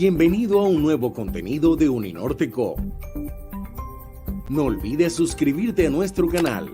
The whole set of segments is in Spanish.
Bienvenido a un nuevo contenido de Uninorte.co. No olvides suscribirte a nuestro canal.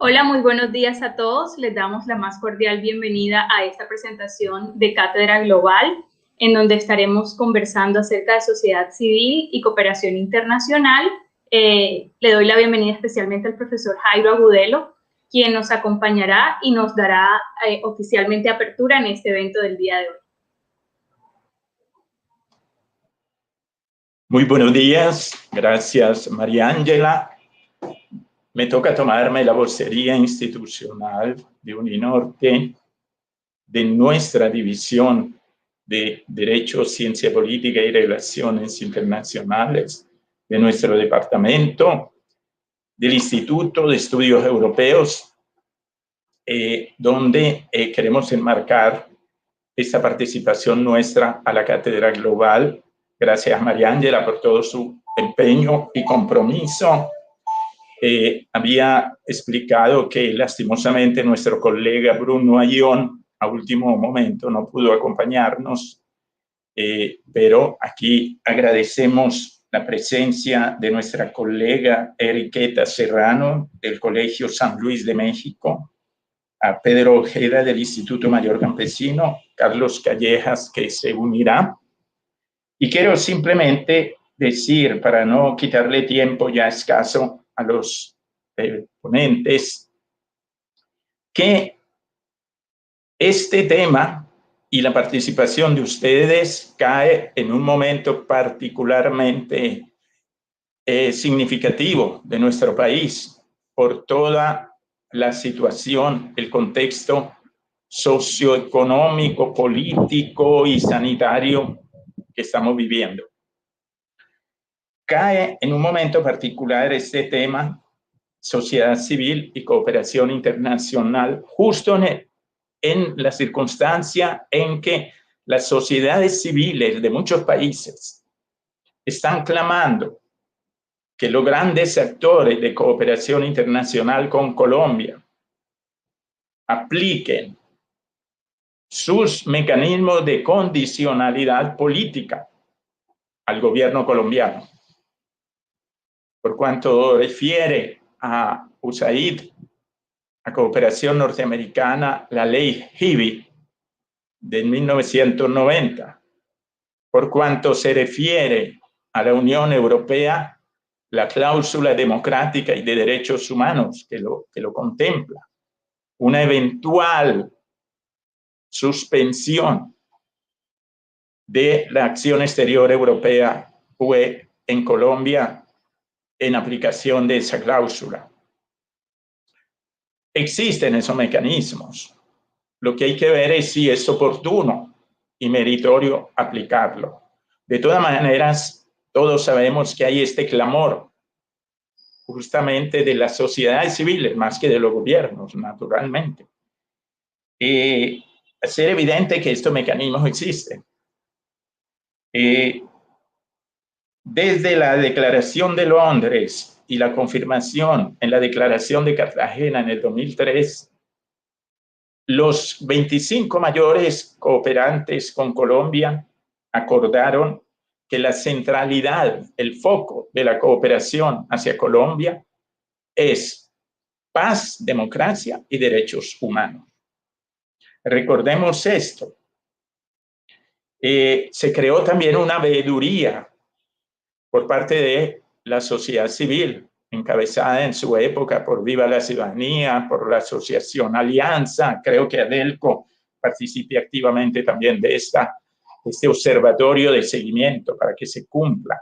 Hola, muy buenos días a todos. Les damos la más cordial bienvenida a esta presentación de Cátedra Global, en donde estaremos conversando acerca de sociedad civil y cooperación internacional. Le doy la bienvenida especialmente al profesor Jairo Agudelo, quien nos acompañará y nos dará oficialmente apertura en este evento del día de hoy. Muy buenos días, gracias María Ángela. Me toca tomarme la vocería institucional de Uninorte, de nuestra división de Derecho, Ciencia Política y Relaciones Internacionales, de nuestro departamento, del Instituto de Estudios Europeos, donde queremos enmarcar esta participación nuestra a la Cátedra Global. Gracias María Ángela por todo su empeño y compromiso. Había explicado que lastimosamente nuestro colega Bruno Ayón a último momento no pudo acompañarnos, pero aquí agradecemos la presencia de nuestra colega Enriqueta Serrano del Colegio San Luis de México, a Pedro Ojeda del Instituto Mayor Campesino, Carlos Callejas, que se unirá. Y quiero simplemente decir, para no quitarle tiempo ya escaso a los ponentes, que este tema y la participación de ustedes cae en un momento particularmente significativo de nuestro país por toda la situación, el contexto socioeconómico, político y sanitario que estamos viviendo. Cae en un momento particular este tema, sociedad civil y cooperación internacional, justo en la circunstancia en que las sociedades civiles de muchos países están clamando que los grandes actores de cooperación internacional con Colombia apliquen sus mecanismos de condicionalidad política al gobierno colombiano. Por cuanto refiere a USAID, a cooperación norteamericana, la ley HIBI de 1990. Por cuanto se refiere a la Unión Europea, la cláusula democrática y de derechos humanos que lo contempla. Una eventual suspensión de la acción exterior europea UE en Colombia en aplicación de esa cláusula. Existen esos mecanismos. Lo que hay que ver es si es oportuno y meritorio aplicarlo. De todas maneras, todos sabemos que hay este clamor justamente de las sociedades civiles, más que de los gobiernos, naturalmente. Hacer evidente que estos mecanismos existen. Desde la Declaración de Londres y la confirmación en la Declaración de Cartagena en el 2003, los 25 mayores cooperantes con Colombia acordaron que la centralidad, el foco de la cooperación hacia Colombia es paz, democracia y derechos humanos. Recordemos esto. Se creó también una veeduría por parte de la sociedad civil, encabezada en su época por Viva la Ciudadanía, por la Asociación Alianza. Creo que Adelco participe activamente también de esta este observatorio de seguimiento para que se cumpla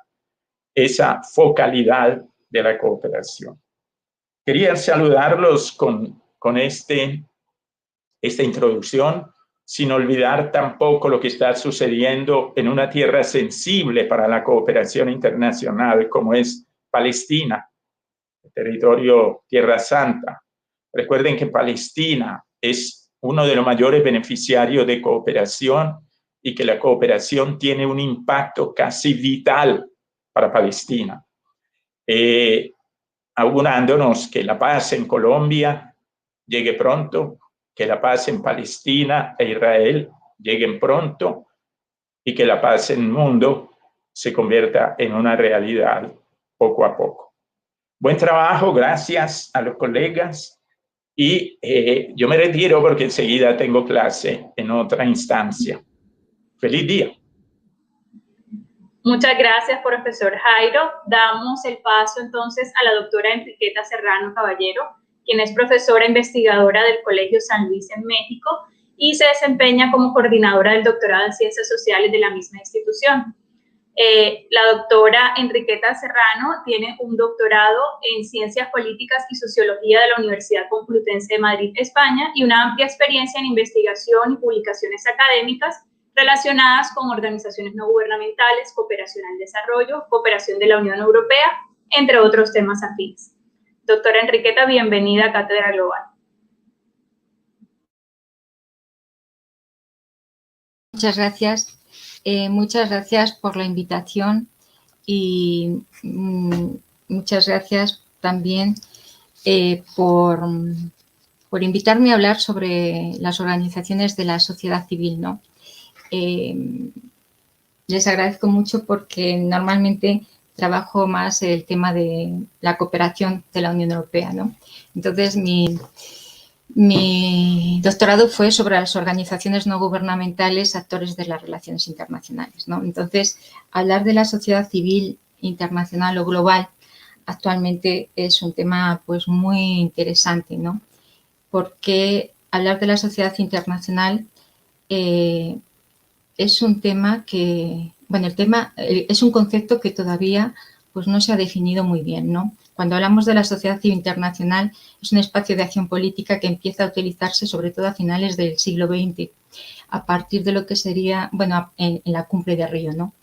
esa focalidad de la cooperación. Quería saludarlos con esta introducción, sin olvidar tampoco lo que está sucediendo en una tierra sensible para la cooperación internacional, como es Palestina, el territorio Tierra Santa. Recuerden que Palestina es uno de los mayores beneficiarios de cooperación y que la cooperación tiene un impacto casi vital para Palestina. Augurándonos que la paz en Colombia llegue pronto, que la paz en Palestina e Israel lleguen pronto y que la paz en el mundo se convierta en una realidad poco a poco. Buen trabajo, gracias a los colegas y yo me retiro porque enseguida tengo clase en otra instancia. ¡Feliz día! Muchas gracias, profesor Jairo. Damos el paso entonces a la doctora Enriqueta Serrano Caballero, quien es profesora investigadora del Colegio San Luis en México y se desempeña como coordinadora del doctorado en Ciencias Sociales de la misma institución. La doctora Enriqueta Serrano tiene un doctorado en Ciencias Políticas y Sociología de la Universidad Complutense de Madrid, España, y una amplia experiencia en investigación y publicaciones académicas relacionadas con organizaciones no gubernamentales, cooperación al desarrollo, cooperación de la Unión Europea, entre otros temas afines. Doctora Enriqueta, bienvenida a Cátedra Global. Muchas gracias por la invitación y muchas gracias también por invitarme a hablar sobre las organizaciones de la sociedad civil, ¿no? Les agradezco mucho porque normalmente trabajo más el tema de la cooperación de la Unión Europea, ¿no? Entonces, mi doctorado fue sobre las organizaciones no gubernamentales, actores de las relaciones internacionales, ¿no? Entonces, hablar de la sociedad civil internacional o global actualmente es un tema pues muy interesante, ¿no? Porque hablar de la sociedad internacional es un tema que, bueno, es un concepto que todavía pues no se ha definido muy bien, ¿no? Cuando hablamos de la sociedad civil internacional, es un espacio de acción política que empieza a utilizarse sobre todo a finales del siglo XX, a partir de lo que sería, bueno, en la cumbre de Río, ¿no?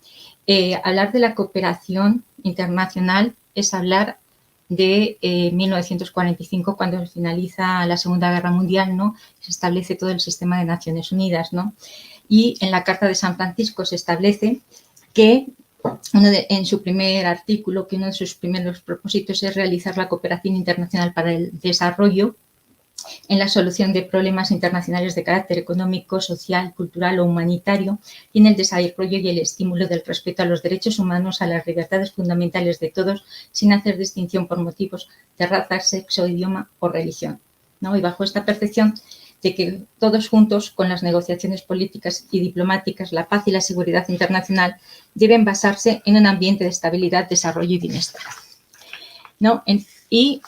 Hablar de la cooperación internacional es hablar de 1945, cuando finaliza la Segunda Guerra Mundial, ¿no? Se establece todo el sistema de Naciones Unidas, ¿no? Y en la Carta de San Francisco se establece que en su primer artículo, que uno de sus primeros propósitos es realizar la cooperación internacional para el desarrollo en la solución de problemas internacionales de carácter económico, social, cultural o humanitario y en el desarrollo y el estímulo del respeto a los derechos humanos, a las libertades fundamentales de todos, sin hacer distinción por motivos de raza, sexo, idioma o religión, ¿no? Y bajo esta percepción de que todos juntos, con las negociaciones políticas y diplomáticas, la paz y la seguridad internacional deben basarse en un ambiente de estabilidad, desarrollo y bienestar, ¿no? Y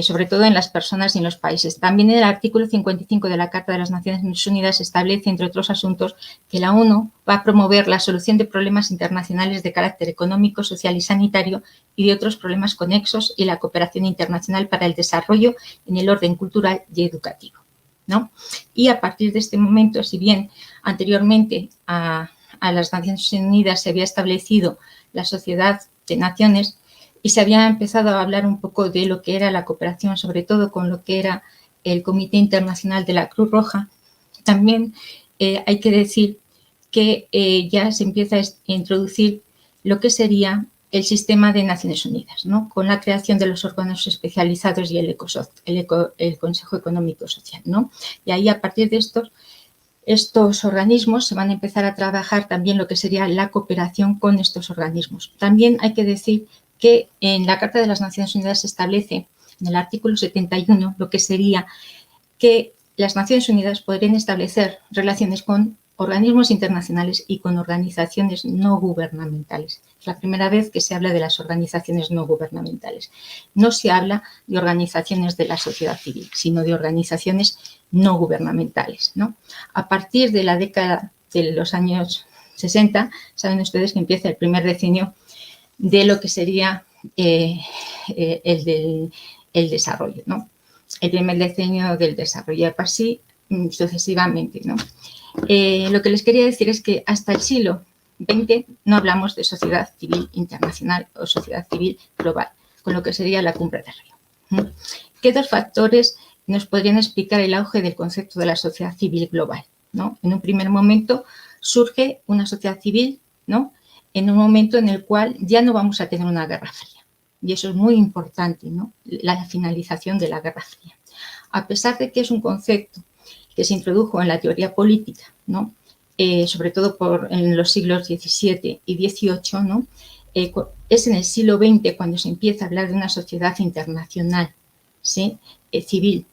sobre todo en las personas y en los países. También en el artículo 55 de la Carta de las Naciones Unidas se establece, entre otros asuntos, que la ONU va a promover la solución de problemas internacionales de carácter económico, social y sanitario y de otros problemas conexos y la cooperación internacional para el desarrollo en el orden cultural y educativo, ¿no? Y a partir de este momento, si bien anteriormente a las Naciones Unidas se había establecido la Sociedad de Naciones y se había empezado a hablar un poco de lo que era la cooperación, sobre todo con lo que era el Comité Internacional de la Cruz Roja, también hay que decir que ya se empieza a introducir lo que sería el sistema de Naciones Unidas, ¿no? Con la creación de los órganos especializados y el Consejo Económico Social, ¿no? Y ahí, a partir de estos organismos, se van a empezar a trabajar también lo que sería la cooperación con estos organismos. También hay que decir que en la Carta de las Naciones Unidas se establece, en el artículo 71, lo que sería que las Naciones Unidas podrían establecer relaciones con organismos internacionales y con organizaciones no gubernamentales. Es la primera vez que se habla de las organizaciones no gubernamentales. No se habla de organizaciones de la sociedad civil, sino de organizaciones no gubernamentales, ¿no? A partir de la década de los años 60, saben ustedes que empieza el primer decenio de lo que sería el desarrollo, ¿no? El primer decenio del desarrollo, y así sucesivamente, ¿no? Lo que les quería decir es que hasta el siglo XX no hablamos de sociedad civil internacional o sociedad civil global, con lo que sería la Cumbre de Río. ¿Qué dos factores nos podrían explicar el auge del concepto de la sociedad civil global, ¿no? En un primer momento surge una sociedad civil, ¿no?, en un momento en el cual ya no vamos a tener una guerra fría. Y eso es muy importante, ¿no?, la finalización de la Guerra Fría. A pesar de que es un concepto que se introdujo en la teoría política, ¿no?, sobre todo en los siglos XVII y XVIII, ¿no?, es en el siglo XX cuando se empieza a hablar de una sociedad internacional, ¿sí?, civil,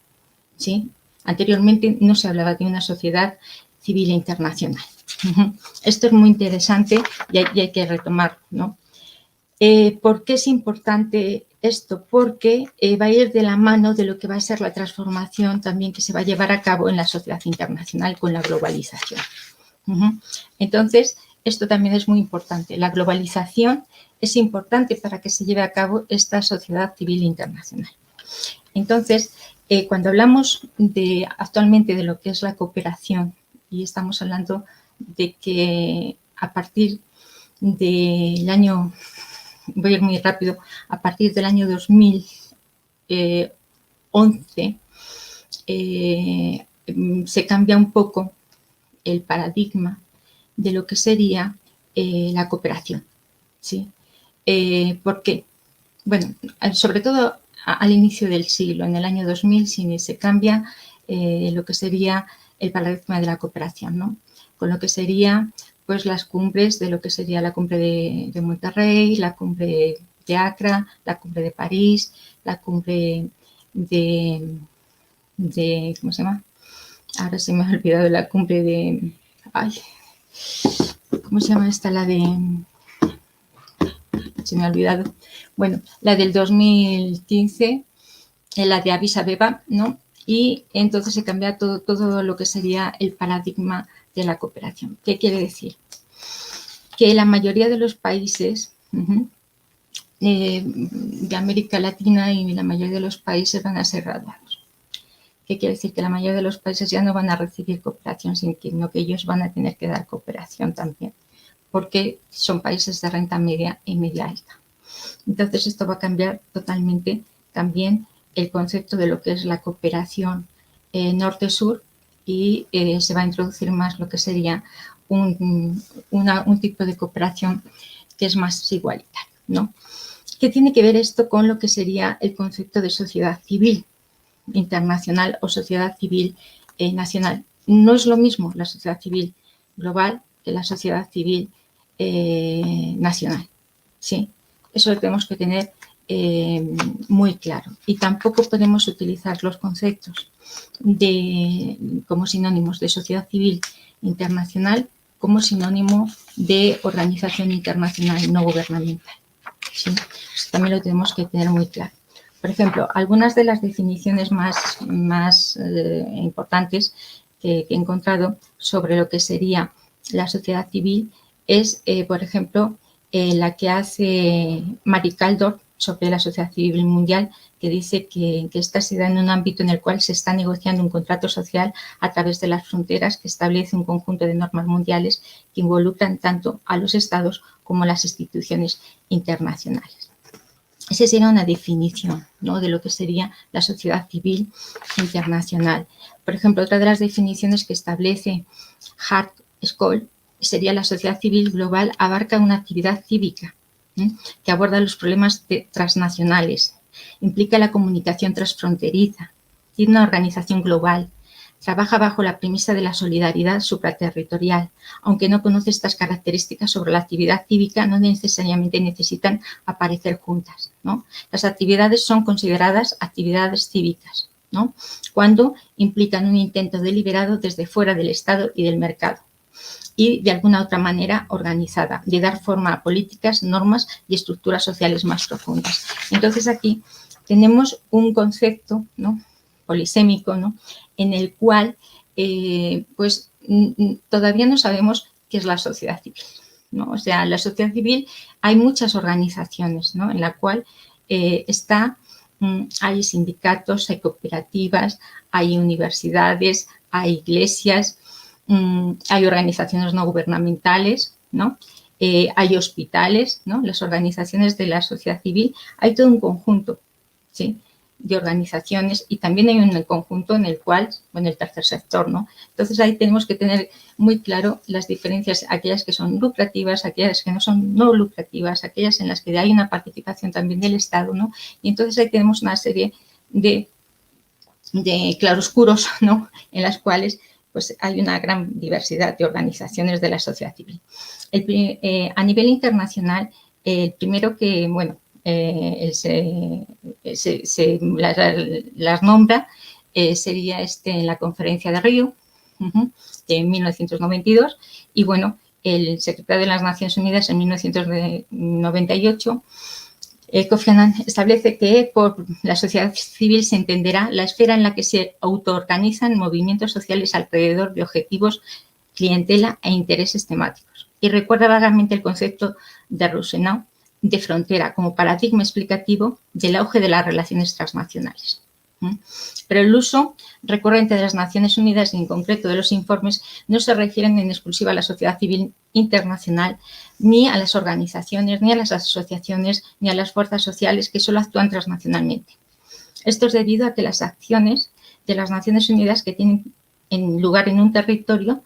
¿sí? Anteriormente no se hablaba de una sociedad civil internacional. Esto es muy interesante y hay que retomarlo, ¿no? ¿Por qué es importante esto? Porque va a ir de la mano de lo que va a ser la transformación también que se va a llevar a cabo en la sociedad internacional con la globalización. Entonces, esto también es muy importante. La globalización es importante para que se lleve a cabo esta sociedad civil internacional. Entonces, cuando hablamos actualmente de lo que es la cooperación, y estamos hablando de que a partir del año, voy a ir muy rápido, a partir del año 2011 se cambia un poco el paradigma de lo que sería la cooperación, ¿sí? ¿Por qué? Bueno, sobre todo al inicio del siglo, en el año 2000, se cambia lo que sería el paradigma de la cooperación, ¿no? Con lo que sería, pues, las cumbres de lo que sería la cumbre de Monterrey, la cumbre de Accra, la cumbre de París, la cumbre de ¿cómo se llama? Ahora se me ha olvidado la cumbre de... Ay, ¿cómo se llama esta? La de... Se me ha olvidado. Bueno, la del 2015, la de Addis Abeba, ¿no? Y entonces se cambia todo lo que sería el paradigma de la cooperación. ¿Qué quiere decir? Que la mayoría de los países de América Latina y la mayoría de los países van a ser graduados. ¿Qué quiere decir? Que la mayoría de los países ya no van a recibir cooperación, sino que ellos van a tener que dar cooperación también, porque son países de renta media y media alta. Entonces, esto va a cambiar totalmente también el concepto de lo que es la cooperación norte-sur y se va a introducir más lo que sería un tipo de cooperación que es más igualitario, ¿no? ¿Qué tiene que ver esto con lo que sería el concepto de sociedad civil internacional o sociedad civil nacional? No es lo mismo la sociedad civil global que la sociedad civil nacional, ¿sí? Eso lo tenemos que tener muy claro. Y tampoco podemos utilizar los conceptos como sinónimos de sociedad civil internacional como sinónimo de organización internacional no gubernamental, ¿sí? Eso también lo tenemos que tener muy claro. Por ejemplo, algunas de las definiciones más importantes que he encontrado sobre lo que sería la sociedad civil es, por ejemplo, la que hace Marie Kaldorf sobre la sociedad civil mundial, que dice que esta se da en un ámbito en el cual se está negociando un contrato social a través de las fronteras que establece un conjunto de normas mundiales que involucran tanto a los estados como a las instituciones internacionales. Esa sería una definición, ¿no?, de lo que sería la sociedad civil internacional. Por ejemplo, otra de las definiciones que establece Hart Scholl sería la sociedad civil global abarca una actividad cívica que aborda los problemas transnacionales, implica la comunicación transfronteriza, tiene una organización global, trabaja bajo la premisa de la solidaridad supraterritorial, aunque no conoce estas características sobre la actividad cívica, no necesariamente necesitan aparecer juntas, ¿no? Las actividades son consideradas actividades cívicas, ¿no?, cuando implican un intento deliberado desde fuera del Estado y del mercado, y de alguna otra manera organizada, de dar forma a políticas, normas y estructuras sociales más profundas. Entonces, aquí tenemos un concepto, ¿no?, polisémico, ¿no?, en el cual pues todavía no sabemos ¿qué es la sociedad civil? ¿No? O sea, la sociedad civil hay muchas organizaciones, ¿no? En la cual hay sindicatos, hay cooperativas, hay universidades, hay iglesias, hay organizaciones no gubernamentales, ¿no? Hay hospitales, ¿no? Las organizaciones de la sociedad civil, hay todo un conjunto, ¿sí?, de organizaciones, y también hay un conjunto en el cual, bueno, el tercer sector, ¿no? Entonces ahí tenemos que tener muy claro las diferencias, aquellas que son lucrativas, aquellas que no son no lucrativas, aquellas en las que hay una participación también del Estado, ¿no? Y entonces ahí tenemos una serie de claroscuros, ¿no?, en las cuales pues hay una gran diversidad de organizaciones de la sociedad civil. A nivel internacional, el primero que, bueno, las nombra sería la Conferencia de Río, de 1992, y bueno, el secretario de las Naciones Unidas en 1998, Kofi Annan, establece que por la sociedad civil se entenderá la esfera en la que se autoorganizan movimientos sociales alrededor de objetivos, clientela e intereses temáticos. Y recuerda vagamente el concepto de Rousseau de frontera como paradigma explicativo del auge de las relaciones transnacionales. Pero el uso recurrente de las Naciones Unidas y en concreto de los informes no se refieren en exclusiva a la sociedad civil internacional, ni a las organizaciones, ni a las asociaciones, ni a las fuerzas sociales que solo actúan transnacionalmente. Esto es debido a que las acciones de las Naciones Unidas que tienen lugar en un territorio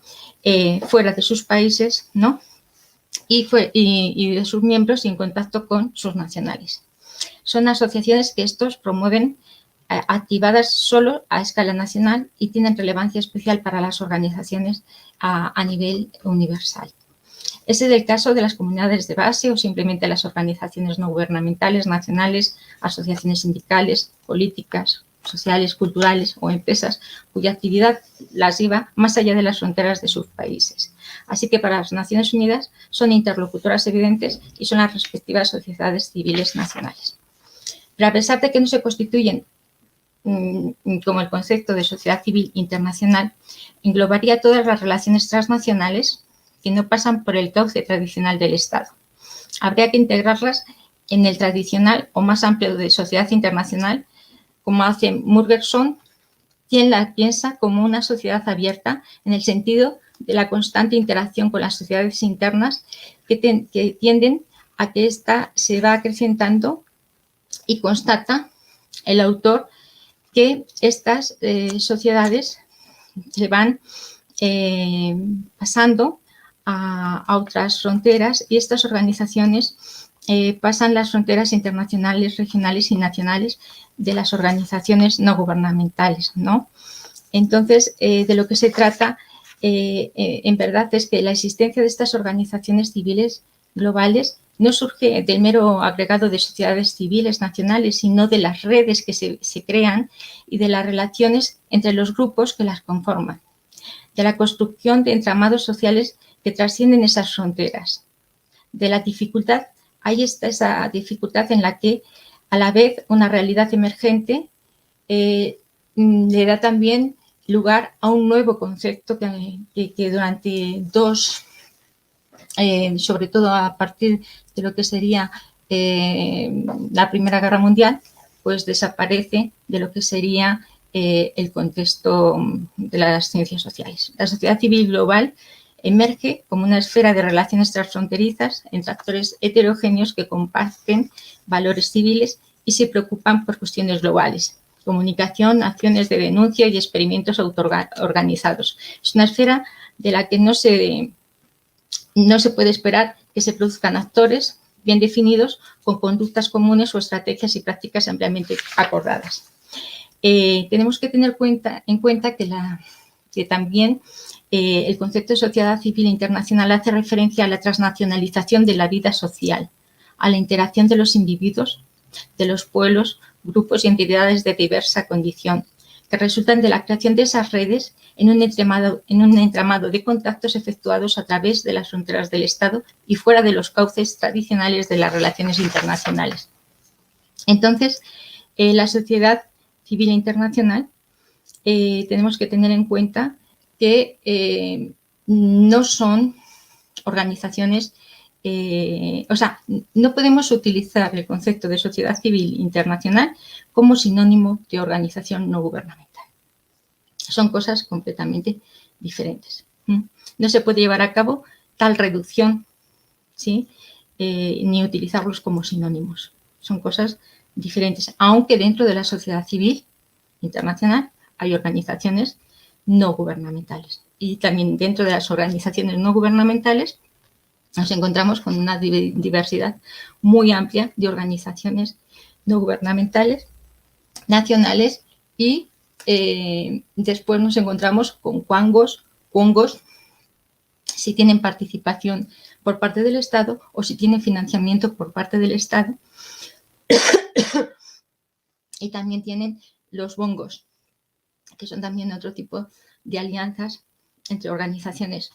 fuera de sus países, ¿no?, y de sus miembros y en contacto con sus nacionales. Son asociaciones que estos promueven activadas solo a escala nacional y tienen relevancia especial para las organizaciones a nivel universal. Ese es el caso de las comunidades de base o simplemente las organizaciones no gubernamentales nacionales, asociaciones sindicales, políticas, sociales, culturales o empresas cuya actividad las lleva más allá de las fronteras de sus países. Así que para las Naciones Unidas son interlocutoras evidentes y son las respectivas sociedades civiles nacionales. Pero a pesar de que no se constituyen como el concepto de sociedad civil internacional, englobaría todas las relaciones transnacionales que no pasan por el cauce tradicional del Estado. Habría que integrarlas en el tradicional o más amplio de sociedad internacional, como hace Murgerson, quien la piensa como una sociedad abierta en el sentido de la constante interacción con las sociedades internas que tienden a que ésta se va acrecentando, y constata el autor que estas sociedades se van pasando a otras fronteras, y estas organizaciones pasan las fronteras internacionales, regionales y nacionales de las organizaciones no gubernamentales, ¿no? Entonces, de lo que se trata en verdad es que la existencia de estas organizaciones civiles globales no surge del mero agregado de sociedades civiles nacionales, sino de las redes que se crean y de las relaciones entre los grupos que las conforman, de la construcción de entramados sociales que trascienden esas fronteras, de la dificultad. Ahí está esa dificultad en la que, a la vez, una realidad emergente le da también lugar a un nuevo concepto que durante sobre todo a partir de lo que sería la Primera Guerra Mundial, pues desaparece de lo que sería el contexto de las ciencias sociales. La sociedad civil global emerge como una esfera de relaciones transfronterizas entre actores heterogéneos que comparten valores civiles y se preocupan por cuestiones globales, comunicación, acciones de denuncia y experimentos autoorganizados. Es una esfera de la que no se puede esperar que se produzcan actores bien definidos con conductas comunes o estrategias y prácticas ampliamente acordadas. Tenemos que tener en cuenta que también el concepto de sociedad civil internacional hace referencia a la transnacionalización de la vida social, a la interacción de los individuos, de los pueblos, grupos y entidades de diversa condición, que resultan de la creación de esas redes en un entramado de contactos efectuados a través de las fronteras del Estado y fuera de los cauces tradicionales de las relaciones internacionales. Entonces, la sociedad civil internacional tenemos que tener en cuenta que no son organizaciones, o sea, no podemos utilizar el concepto de sociedad civil internacional como sinónimo de organización no gubernamental. Son cosas completamente diferentes. No se puede llevar a cabo tal reducción, ¿sí? Ni utilizarlos como sinónimos. Son cosas diferentes, aunque dentro de la sociedad civil internacional hay organizaciones no gubernamentales. Y también dentro de las organizaciones no gubernamentales nos encontramos con una diversidad muy amplia de organizaciones no gubernamentales, nacionales, y después nos encontramos con cuongos, si tienen participación por parte del Estado o si tienen financiamiento por parte del Estado. Y también tienen los bongos, que son también otro tipo de alianzas entre organizaciones.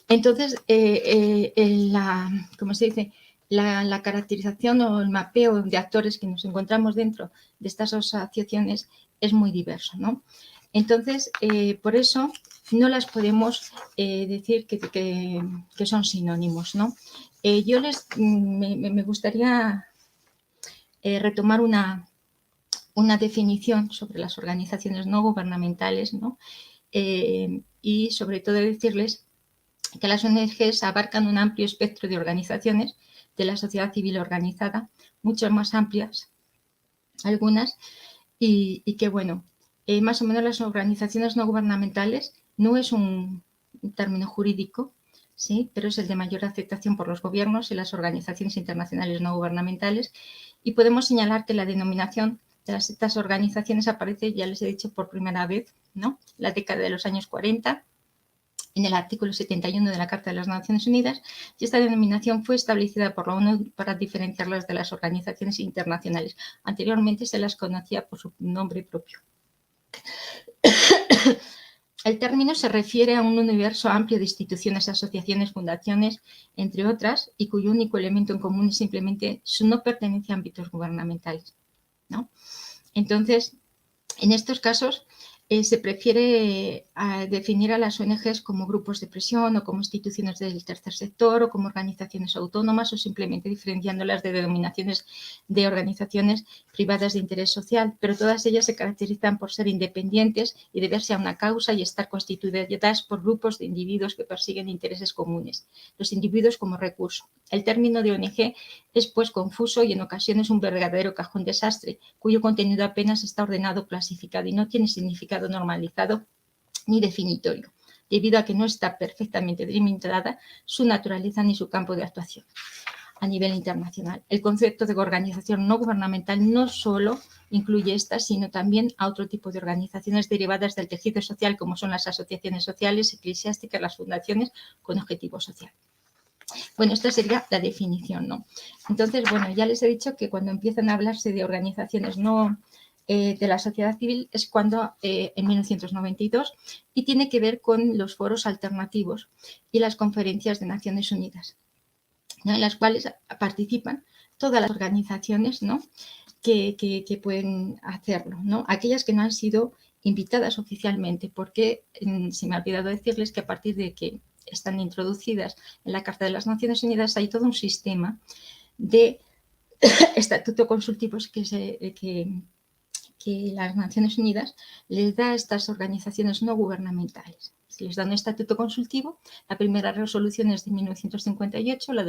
Entonces, ¿cómo se dice? La caracterización o el mapeo de actores que nos encontramos dentro de estas asociaciones es muy diverso, ¿no? Entonces, por eso no las podemos decir que son sinónimos, ¿no? Me gustaría retomar una definición sobre las organizaciones no gubernamentales, ¿no? Y sobre todo decirles que las ONGs abarcan un amplio espectro de organizaciones de la sociedad civil organizada, mucho más amplias algunas, y que, bueno, más o menos las organizaciones no gubernamentales no es un término jurídico, ¿sí? Pero es el de mayor aceptación por los gobiernos y las organizaciones internacionales no gubernamentales, y podemos señalar que la denominación de estas organizaciones aparece, ya les he dicho, por primera vez, ¿no? La década de los años 40, en el artículo 71 de la Carta de las Naciones Unidas, y esta denominación fue establecida por la ONU para diferenciarlas de las organizaciones internacionales. Anteriormente se las conocía por su nombre propio. El término se refiere a un universo amplio de instituciones, asociaciones, fundaciones, entre otras, y cuyo único elemento en común es simplemente su no pertenencia a ámbitos gubernamentales, ¿no? Entonces, en estos casos, se prefiere definir a las ONGs como grupos de presión o como instituciones del tercer sector o como organizaciones autónomas, o simplemente diferenciándolas de denominaciones de organizaciones privadas de interés social, pero todas ellas se caracterizan por ser independientes y deberse a una causa y estar constituidas por grupos de individuos que persiguen intereses comunes, los individuos como recurso. El término de ONG es pues confuso y en ocasiones un verdadero cajón desastre, cuyo contenido apenas está ordenado, clasificado y no tiene significado normalizado ni definitorio, debido a que no está perfectamente delimitada su naturaleza ni su campo de actuación. A nivel internacional, el concepto de organización no gubernamental no solo incluye estas, sino también a otro tipo de organizaciones derivadas del tejido social, como son las asociaciones sociales, eclesiásticas, las fundaciones con objetivo social. Bueno, esta sería la definición, ¿no? Entonces, bueno, ya les he dicho que cuando empiezan a hablarse de organizaciones no de la sociedad civil es cuando en 1992, y tiene que ver con los foros alternativos y las conferencias de Naciones Unidas, ¿no? En las cuales participan todas las organizaciones, ¿no? que pueden hacerlo, ¿no? Aquellas que no han sido invitadas oficialmente, porque se me ha olvidado decirles que a partir de que están introducidas en la Carta de las Naciones Unidas hay todo un sistema de estatuto consultivos que las Naciones Unidas les da a estas organizaciones no gubernamentales. Se les da un estatuto consultivo. La primera resolución es de 1958, la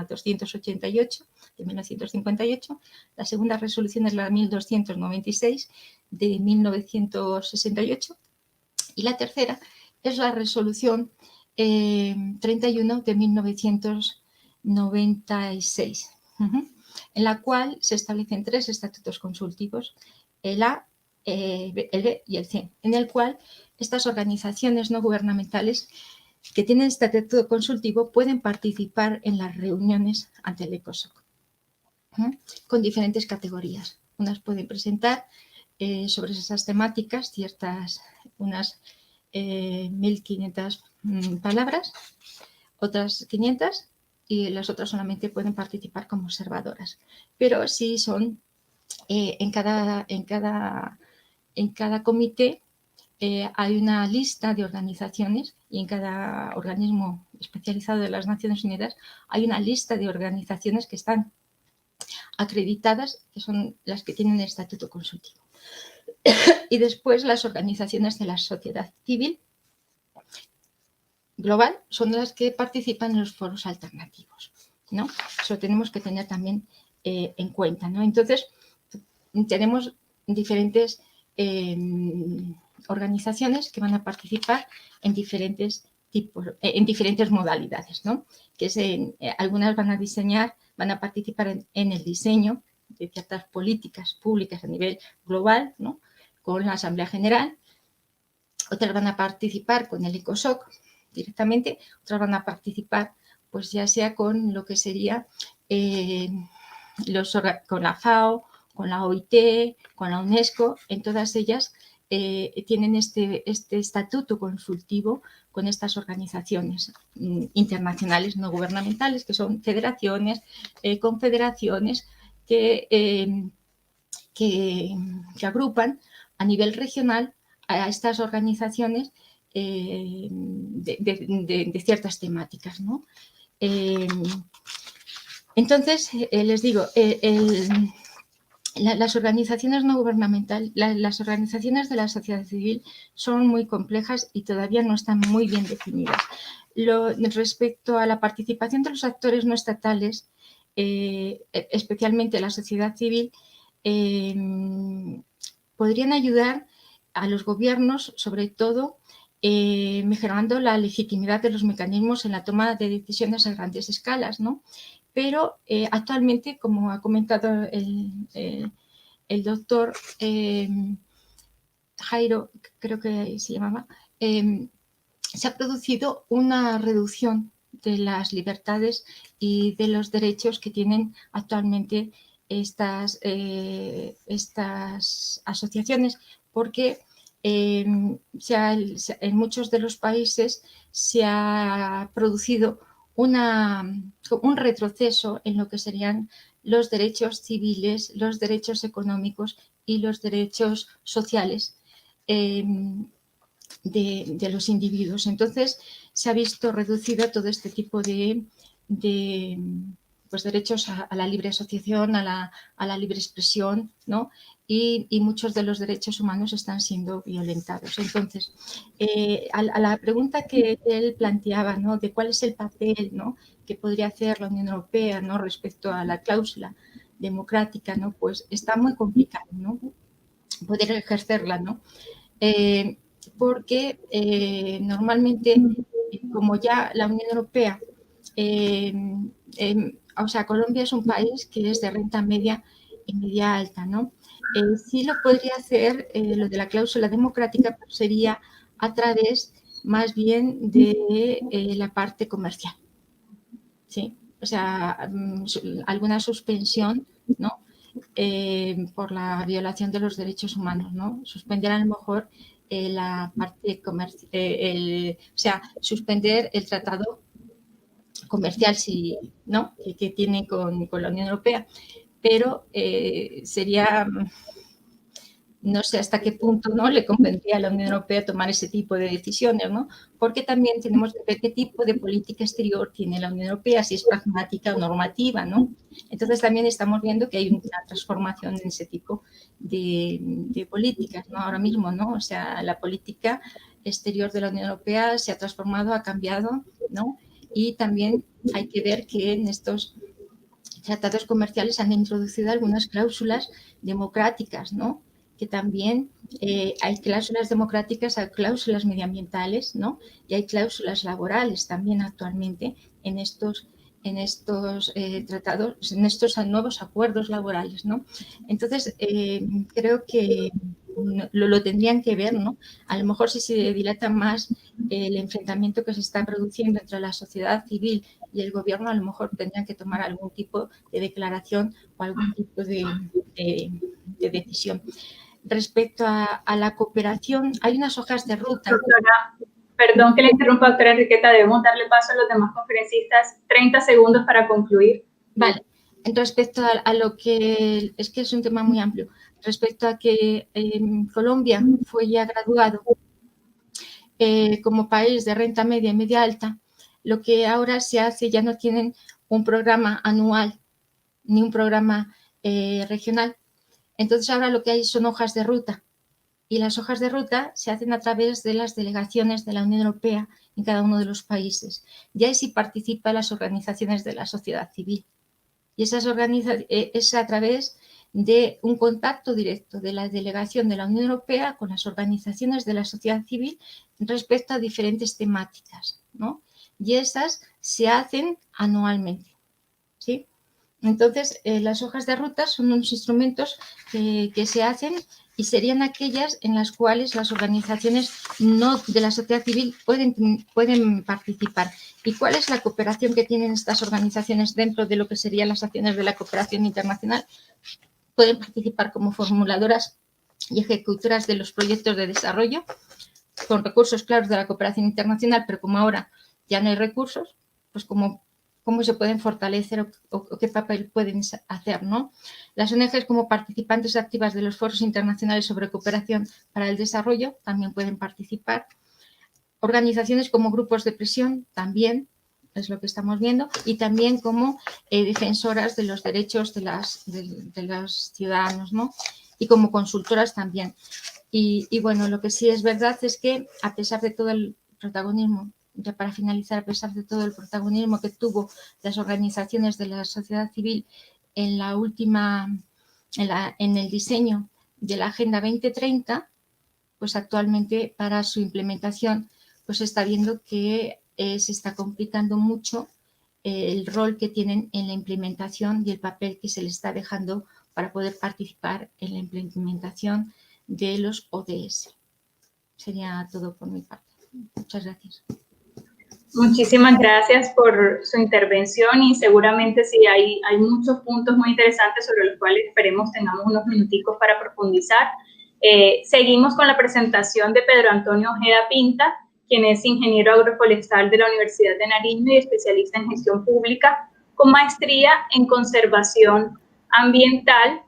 288 de 1958. La segunda resolución es la 1296 de 1968. Y la tercera es la resolución 31 de 1996, en la cual se establecen 3 estatutos consultivos, el A, el B y el C, en el cual estas organizaciones no gubernamentales que tienen estatuto consultivo pueden participar en las reuniones ante el ECOSOC, con diferentes categorías. Unas pueden presentar sobre esas temáticas unas 1.500 palabras, otras 500, y las otras solamente pueden participar como observadoras. Pero sí son en cada comité hay una lista de organizaciones y en cada organismo especializado de las Naciones Unidas hay una lista de organizaciones que están acreditadas, que son las que tienen el estatuto consultivo. Y después las organizaciones de la sociedad civil global son las que participan en los foros alternativos, ¿no? Eso tenemos que tener también en cuenta, ¿no? Entonces, tenemos diferentes organizaciones que van a participar en diferentes tipos, en diferentes modalidades, ¿no? Que es algunas van a participar en el diseño de ciertas políticas públicas a nivel global, ¿no? Con la Asamblea General. Otras van a participar con el ECOSOC directamente, otras van a participar pues ya sea con lo que sería con la FAO, con la OIT, con la UNESCO. En todas ellas tienen este estatuto consultivo con estas organizaciones internacionales no gubernamentales, que son federaciones, confederaciones que agrupan a nivel regional a estas organizaciones de ciertas temáticas, ¿no? Entonces, les digo, las organizaciones no gubernamentales, las organizaciones de la sociedad civil son muy complejas y todavía no están muy bien definidas. Respecto a la participación de los actores no estatales, especialmente la sociedad civil, podrían ayudar a los gobiernos, sobre todo, mejorando la legitimidad de los mecanismos en la toma de decisiones a grandes escalas, ¿no? Pero actualmente, como ha comentado el doctor Jairo, creo que se llamaba, se ha producido una reducción de las libertades y de los derechos que tienen actualmente estas asociaciones, porque en muchos de los países se ha producido un retroceso en lo que serían los derechos civiles, los derechos económicos y los derechos sociales de los individuos. Entonces, se ha visto reducido todo este tipo de derechos a la libre asociación, a la libre expresión, ¿no? Y muchos de los derechos humanos están siendo violentados. Entonces, a la pregunta que él planteaba, ¿no? De cuál es el papel, ¿no? que podría hacer la Unión Europea, ¿no? Respecto a la cláusula democrática, ¿no? Pues está muy complicado, ¿no? Poder ejercerla, ¿no? Porque normalmente, como ya la Unión Europea, o sea, Colombia es un país que es de renta media y media alta, ¿no? Sí lo podría hacer lo de la cláusula democrática, pero sería a través más bien de la parte comercial, ¿sí? O sea, alguna suspensión, ¿no? Por la violación de los derechos humanos, ¿no? Suspender a lo mejor la parte comercial, o sea, suspender el tratado comercial, sí, ¿no? que tiene con la Unión Europea, pero sería, no sé hasta qué punto, ¿no? le convendría a la Unión Europea tomar ese tipo de decisiones, ¿no? Porque también tenemos que ver qué tipo de política exterior tiene la Unión Europea, si es pragmática o normativa, ¿no? Entonces también estamos viendo que hay una transformación en ese tipo de políticas, ¿no? Ahora mismo, ¿no? O sea, la política exterior de la Unión Europea se ha transformado, ha cambiado, ¿no? Y también hay que ver que en estos tratados comerciales han introducido algunas cláusulas democráticas, ¿no? Que también hay cláusulas democráticas, hay cláusulas medioambientales, ¿no? Y hay cláusulas laborales también actualmente en estos tratados, en estos nuevos acuerdos laborales, ¿no? Entonces, creo que lo tendrían que ver, ¿no? A lo mejor si se dilata más el enfrentamiento que se está produciendo entre la sociedad civil y el gobierno, a lo mejor tendrían que tomar algún tipo de declaración o algún tipo de decisión. Respecto a la cooperación, hay unas hojas de ruta. Doctora, perdón que le interrumpa, doctora Enriqueta, debemos darle paso a los demás conferencistas. 30 segundos para concluir. Vale. Respecto a lo que es un tema muy amplio, respecto a que Colombia fue ya graduado como país de renta media y media alta, lo que ahora se hace, ya no tienen un programa anual ni un programa regional. Entonces ahora lo que hay son hojas de ruta, y las hojas de ruta se hacen a través de las delegaciones de la Unión Europea en cada uno de los países. Y ahí sí participan las organizaciones de la sociedad civil. Y es a través de un contacto directo de la delegación de la Unión Europea con las organizaciones de la sociedad civil respecto a diferentes temáticas, ¿no? Y esas se hacen anualmente, ¿sí? Entonces, las hojas de ruta son unos instrumentos que se hacen, y serían aquellas en las cuales las organizaciones no de la sociedad civil pueden participar. ¿Y cuál es la cooperación que tienen estas organizaciones dentro de lo que serían las acciones de la cooperación internacional? Pueden participar como formuladoras y ejecutoras de los proyectos de desarrollo, con recursos claros de la cooperación internacional, pero como ahora ya no hay recursos, pues cómo se pueden fortalecer o qué papel pueden hacer, ¿no? Las ONGs, como participantes activas de los foros internacionales sobre cooperación para el desarrollo, también pueden participar. Organizaciones como grupos de presión también, es lo que estamos viendo, y también como defensoras de los derechos de los ciudadanos, ¿no? Y como consultoras también. Y bueno, lo que sí es verdad es que, a pesar de todo el protagonismo, ya para finalizar, a pesar de todo el protagonismo que tuvo las organizaciones de la sociedad civil en el diseño de la Agenda 2030, pues actualmente para su implementación pues se está viendo que se está complicando mucho el rol que tienen en la implementación y el papel que se les está dejando para poder participar en la implementación de los ODS. Sería todo por mi parte. Muchas gracias. Muchísimas gracias por su intervención, y seguramente sí hay muchos puntos muy interesantes sobre los cuales esperemos tengamos unos minuticos para profundizar. Seguimos con la presentación de Pedro Antonio Ojeda Pinta, quien es ingeniero agroforestal de la Universidad de Nariño y especialista en gestión pública, con maestría en conservación ambiental,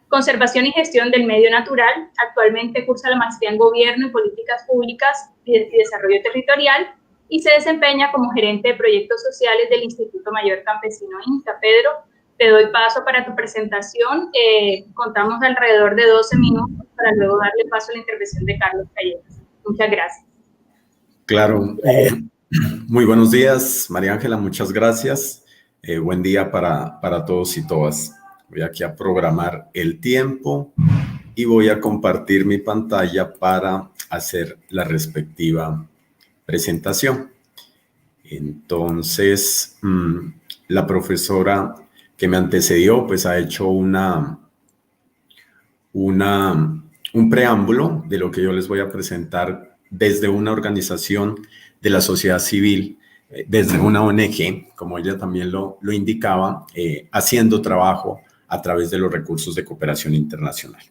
conservación y gestión del medio natural. Actualmente cursa la maestría en gobierno y políticas públicas y desarrollo territorial, y se desempeña como gerente de proyectos sociales del Instituto Mayor Campesino INCA. Pedro, te doy paso para tu presentación. Contamos alrededor de 12 minutos para luego darle paso a la intervención de Carlos Callejas. Muchas gracias. Claro. Muy buenos días, María Ángela, muchas gracias. Buen día para todos y todas. Voy aquí a programar el tiempo y voy a compartir mi pantalla para hacer la respectiva presentación. Entonces, la profesora que me antecedió pues ha hecho un preámbulo de lo que yo les voy a presentar desde una organización de la sociedad civil, desde una ONG, como ella también lo indicaba, haciendo trabajo a través de los recursos de cooperación internacional.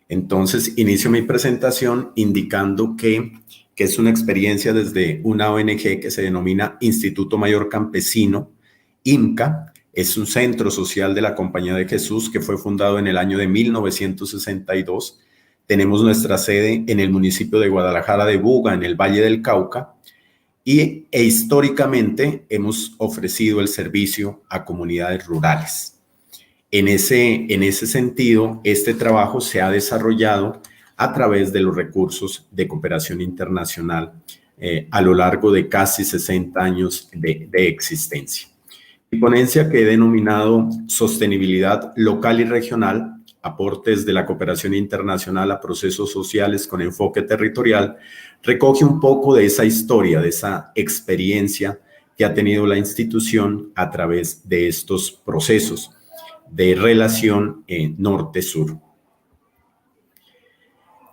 Entonces, inicio mi presentación indicando que es una experiencia desde una ONG que se denomina Instituto Mayor Campesino, IMCA. Es un centro social de la Compañía de Jesús que fue fundado en el año de 1962. Tenemos nuestra sede en el municipio de Guadalajara de Buga, en el Valle del Cauca, e históricamente hemos ofrecido el servicio a comunidades rurales. En ese sentido, este trabajo se ha desarrollado a través de los recursos de cooperación internacional a lo largo de casi 60 años de existencia. Mi ponencia, que he denominado Sostenibilidad Local y Regional, aportes de la cooperación internacional a procesos sociales con enfoque territorial, recoge un poco de esa historia, de esa experiencia que ha tenido la institución a través de estos procesos de relación norte-sur.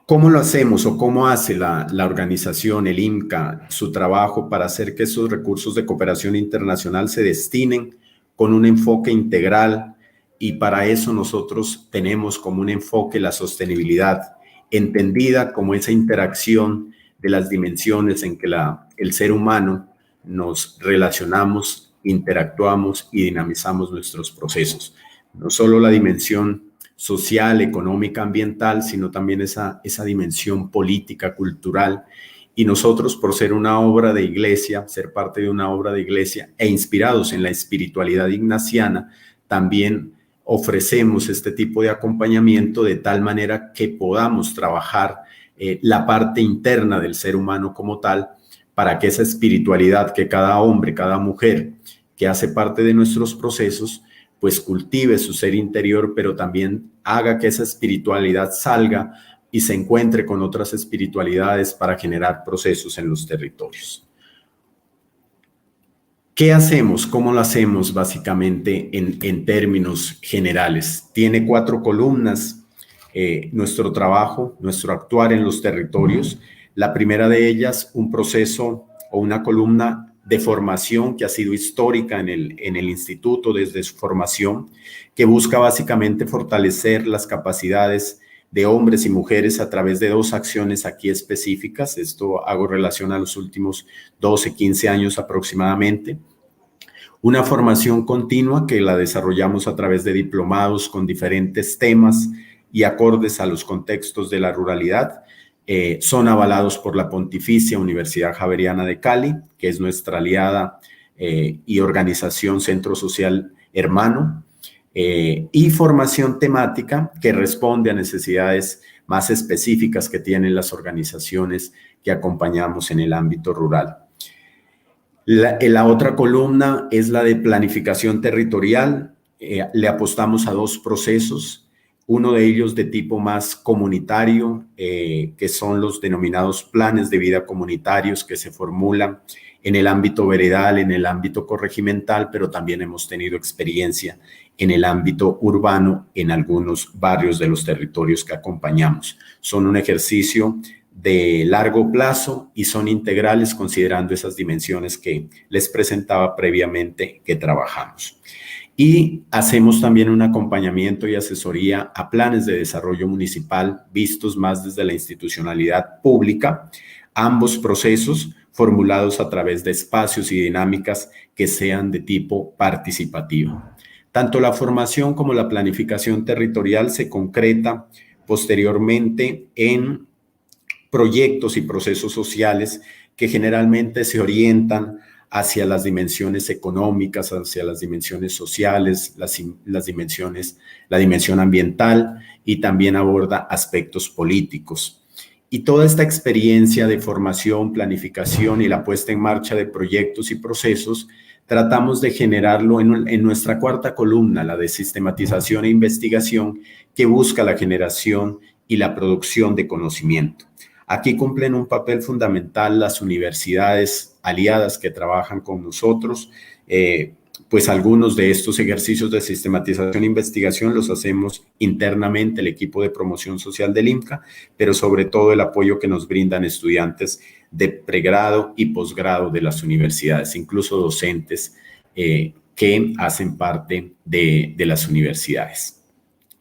¿Cómo lo hacemos o cómo hace la organización, el IMCA, su trabajo para hacer que esos recursos de cooperación internacional se destinen con un enfoque integral? Y para eso nosotros tenemos como un enfoque la sostenibilidad, entendida como esa interacción de las dimensiones en que el ser humano nos relacionamos, interactuamos y dinamizamos nuestros procesos. No solo la dimensión social, económica, ambiental, sino también esa dimensión política, cultural Y nosotros, por ser una obra de iglesia, ser parte de una obra de iglesia e inspirados en la espiritualidad ignaciana, también ofrecemos este tipo de acompañamiento de tal manera que podamos trabajar la parte interna del ser humano como tal, para que esa espiritualidad que cada hombre, cada mujer que hace parte de nuestros procesos, pues cultive su ser interior, pero también haga que esa espiritualidad salga y se encuentre con otras espiritualidades para generar procesos en los territorios. ¿Qué hacemos? ¿Cómo lo hacemos básicamente en términos generales? Tiene 4 columnas nuestro trabajo, nuestro actuar en los territorios. La primera de ellas, un proceso o una columna de formación que ha sido histórica en el instituto desde su formación, que busca básicamente fortalecer las capacidades de hombres y mujeres a través de 2 acciones aquí específicas. Esto hago relación a los últimos 12, 15 años aproximadamente. Una formación continua que la desarrollamos a través de diplomados con diferentes temas y acordes a los contextos de la ruralidad. Son avalados por la Pontificia Universidad Javeriana de Cali, que es nuestra aliada y organización Centro Social Hermano, y formación temática que responde a necesidades más específicas que tienen las organizaciones que acompañamos en el ámbito rural. La otra columna es la de planificación territorial. Le apostamos a 2 procesos, uno de ellos de tipo más comunitario, que son los denominados planes de vida comunitarios que se formulan en el ámbito veredal, en el ámbito corregimental, pero también hemos tenido experiencia en el ámbito urbano en algunos barrios de los territorios que acompañamos. Son un ejercicio de largo plazo y son integrales considerando esas dimensiones que les presentaba previamente que trabajamos. Y hacemos también un acompañamiento y asesoría a planes de desarrollo municipal vistos más desde la institucionalidad pública, ambos procesos formulados a través de espacios y dinámicas que sean de tipo participativo. Tanto la formación como la planificación territorial se concreta posteriormente en proyectos y procesos sociales que generalmente se orientan hacia las dimensiones económicas, hacia las dimensiones sociales, la dimensión ambiental, y también aborda aspectos políticos. Y toda esta experiencia de formación, planificación y la puesta en marcha de proyectos y procesos, tratamos de generarlo en nuestra 4ª columna, la de sistematización e investigación, que busca la generación y la producción de conocimiento. Aquí cumplen un papel fundamental las universidades aliadas que trabajan con nosotros, pues algunos de estos ejercicios de sistematización e investigación los hacemos internamente el equipo de promoción social del INCA, pero sobre todo el apoyo que nos brindan estudiantes de pregrado y posgrado de las universidades, incluso docentes que hacen parte de las universidades.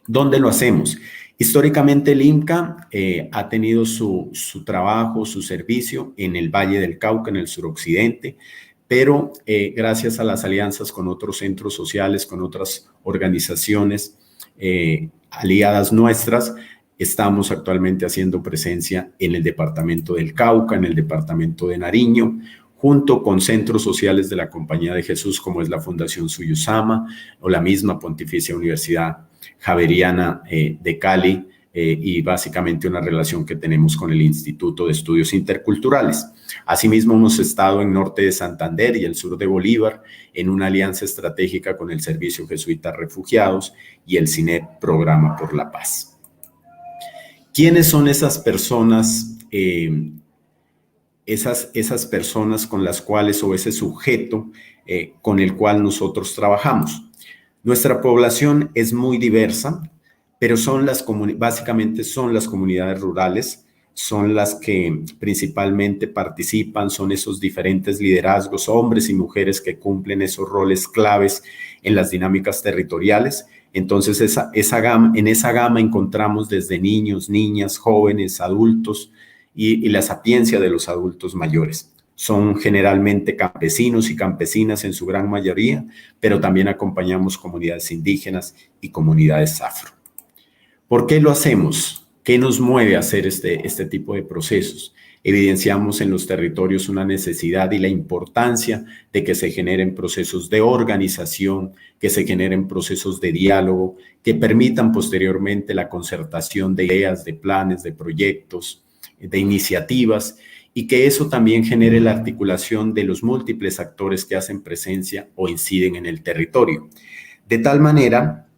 ¿Dónde lo hacemos? Históricamente el INCA ha tenido su trabajo, su servicio en el Valle del Cauca, en el suroccidente, pero gracias a las alianzas con otros centros sociales, con otras organizaciones aliadas nuestras, estamos actualmente haciendo presencia en el departamento del Cauca, en el departamento de Nariño, junto con centros sociales de la Compañía de Jesús, como es la Fundación Suyusama o la misma Pontificia Universidad Javeriana de Cali, y básicamente una relación que tenemos con el Instituto de Estudios Interculturales. Asimismo, hemos estado en norte de Santander y el sur de Bolívar en una alianza estratégica con el Servicio Jesuita Refugiados y el CINEP Programa por la Paz. ¿Quiénes son esas personas, esas personas con las cuales, o ese sujeto con el cual nosotros trabajamos? Nuestra población es muy diversa, pero básicamente son las comunidades rurales, son las que principalmente participan, son esos diferentes liderazgos, hombres y mujeres que cumplen esos roles claves en las dinámicas territoriales. Entonces, en esa gama encontramos desde niños, niñas, jóvenes, adultos y la sapiencia de los adultos mayores. Son generalmente campesinos y campesinas en su gran mayoría, pero también acompañamos comunidades indígenas y comunidades afro. ¿Por qué lo hacemos? ¿Qué nos mueve a hacer este tipo de procesos? Evidenciamos en los territorios una necesidad y la importancia de que se generen procesos de organización, que se generen procesos de diálogo, que permitan posteriormente la concertación de ideas, de planes, de proyectos, de iniciativas, y que eso también genere la articulación de los múltiples actores que hacen presencia o inciden en el territorio. De tal manera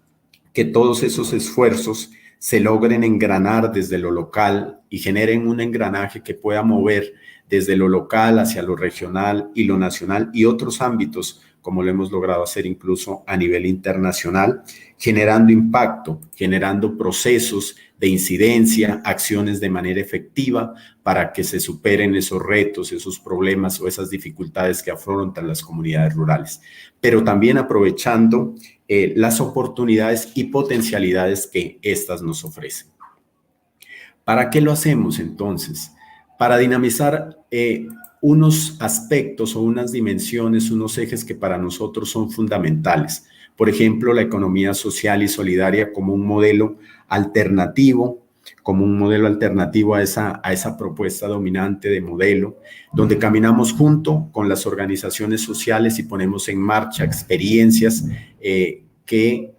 que todos esos esfuerzos se logren engranar desde lo local y generen un engranaje que pueda mover desde lo local hacia lo regional y lo nacional y otros ámbitos, como lo hemos logrado hacer incluso a nivel internacional, generando impacto, generando procesos de incidencia, acciones de manera efectiva para que se superen esos retos, esos problemas o esas dificultades que afrontan las comunidades rurales, pero también aprovechando las oportunidades y potencialidades que éstas nos ofrecen. ¿Para qué lo hacemos entonces? Para dinamizar unos aspectos o unas dimensiones, unos ejes que para nosotros son fundamentales. Por ejemplo, la economía social y solidaria como un modelo alternativo, a esa propuesta dominante de modelo, donde caminamos junto con las organizaciones sociales y ponemos en marcha experiencias que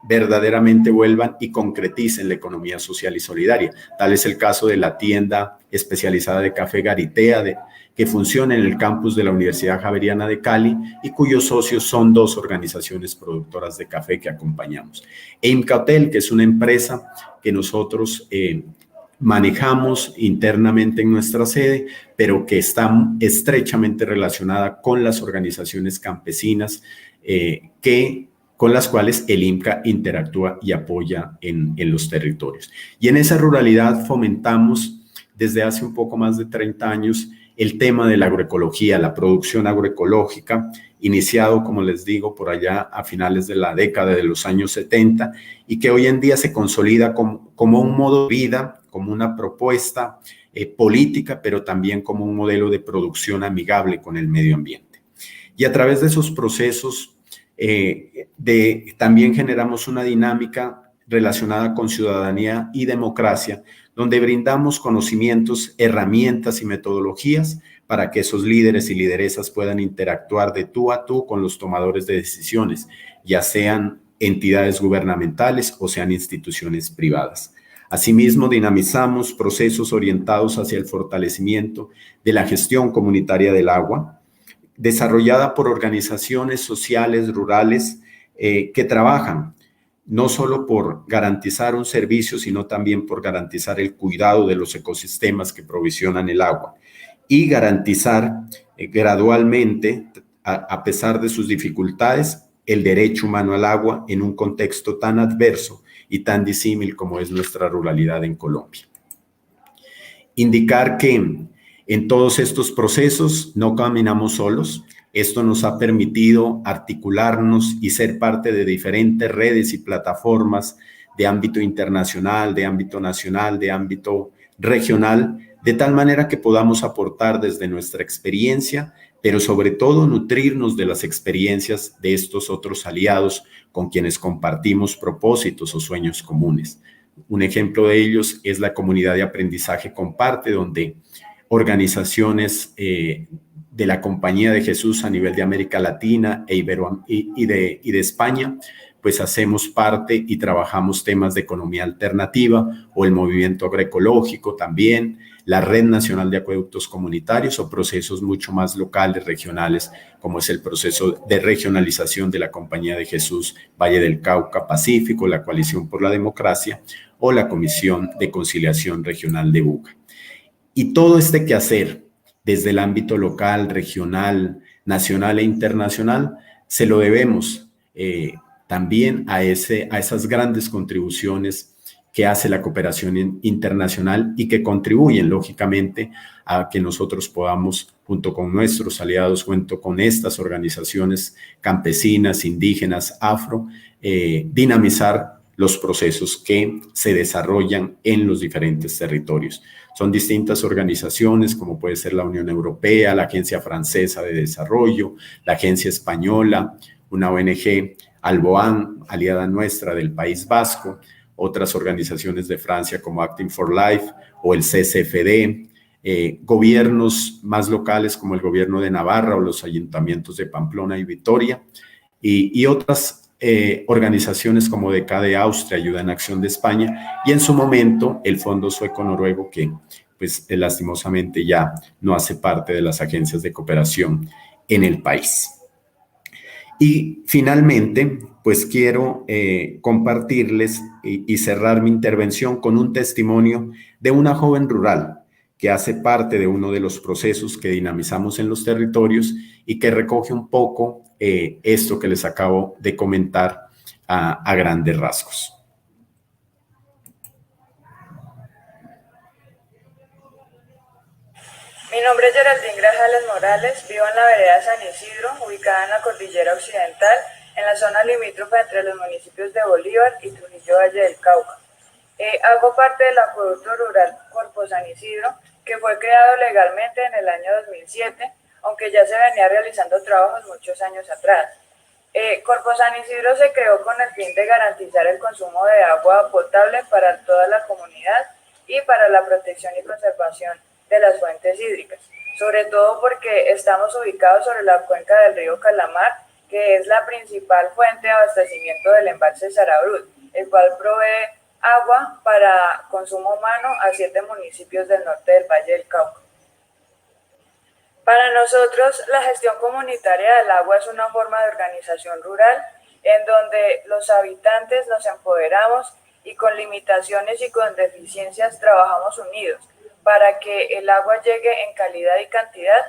verdaderamente vuelvan y concreticen la economía social y solidaria. Tal es el caso de la tienda especializada de café Garitea, que funciona en el campus de la Universidad Javeriana de Cali y cuyos socios son 2 organizaciones productoras de café que acompañamos. Imca Hotel, que es una empresa que nosotros manejamos internamente en nuestra sede, pero que está estrechamente relacionada con las organizaciones campesinas con las cuales el IMCA interactúa y apoya en los territorios. Y en esa ruralidad fomentamos desde hace un poco más de 30 años el tema de la agroecología, la producción agroecológica, iniciado, como les digo, por allá a finales de la década de los años 70 y que hoy en día se consolida como un modo de vida, como una propuesta política, pero también como un modelo de producción amigable con el medio ambiente. Y a través de esos procesos también generamos una dinámica relacionada con ciudadanía y democracia, donde brindamos conocimientos, herramientas y metodologías para que esos líderes y lideresas puedan interactuar de tú a tú con los tomadores de decisiones, ya sean entidades gubernamentales o sean instituciones privadas. Asimismo, dinamizamos procesos orientados hacia el fortalecimiento de la gestión comunitaria del agua, desarrollada por organizaciones sociales rurales que trabajan no solo por garantizar un servicio, sino también por garantizar el cuidado de los ecosistemas que provisionan el agua y garantizar gradualmente, a pesar de sus dificultades, el derecho humano al agua en un contexto tan adverso y tan disímil como es nuestra ruralidad en Colombia. Indicar que en todos estos procesos no caminamos solos. Esto nos ha permitido articularnos y ser parte de diferentes redes y plataformas de ámbito internacional, de ámbito nacional, de ámbito regional, de tal manera que podamos aportar desde nuestra experiencia, pero sobre todo nutrirnos de las experiencias de estos otros aliados con quienes compartimos propósitos o sueños comunes. Un ejemplo de ellos es la comunidad de aprendizaje Comparte, donde organizaciones de la Compañía de Jesús a nivel de América Latina y de España, pues hacemos parte y trabajamos temas de economía alternativa o el movimiento agroecológico también, la Red Nacional de Acueductos Comunitarios o procesos mucho más locales, regionales, como es el proceso de regionalización de la Compañía de Jesús Valle del Cauca Pacífico, la Coalición por la Democracia o la Comisión de Conciliación Regional de Buga. Y todo este quehacer, desde el ámbito local, regional, nacional e internacional, se lo debemos también a esas grandes contribuciones que hace la cooperación internacional y que contribuyen, lógicamente, a que nosotros podamos, junto con nuestros aliados, junto con estas organizaciones campesinas, indígenas, afro, dinamizar los procesos que se desarrollan en los diferentes territorios. Son distintas organizaciones, como puede ser la Unión Europea, la Agencia Francesa de Desarrollo, la Agencia Española, una ONG, Alboan, aliada nuestra del País Vasco, otras organizaciones de Francia como Acting for Life o el CCFD, gobiernos más locales como el gobierno de Navarra o los ayuntamientos de Pamplona y Vitoria, y otras organizaciones como DECA de Austria, Ayuda en Acción de España, y en su momento el Fondo Sueco-Noruego, que pues lastimosamente ya no hace parte de las agencias de cooperación en el país. Y finalmente, pues quiero compartirles y cerrar mi intervención con un testimonio de una joven rural que hace parte de uno de los procesos que dinamizamos en los territorios y que recoge un poco esto que les acabo de comentar a grandes rasgos. Mi nombre es Geraldine Grajales Morales, vivo en la vereda San Isidro, ubicada en la cordillera occidental, en la zona limítrofa entre los municipios de Bolívar y Trujillo Valle del Cauca. Hago parte del acueducto rural Corpo San Isidro, que fue creado legalmente en el año 2007, aunque ya se venía realizando trabajos muchos años atrás. Corpo San Isidro se creó con el fin de garantizar el consumo de agua potable para toda la comunidad y para la protección y conservación de las fuentes hídricas, sobre todo porque estamos ubicados sobre la cuenca del río Calamar, que es la principal fuente de abastecimiento del embalse Sarabrut, el cual provee agua para consumo humano a 7 municipios del norte del Valle del Cauca. Para nosotros, la gestión comunitaria del agua es una forma de organización rural en donde los habitantes nos empoderamos y con limitaciones y con deficiencias trabajamos unidos para que el agua llegue en calidad y cantidad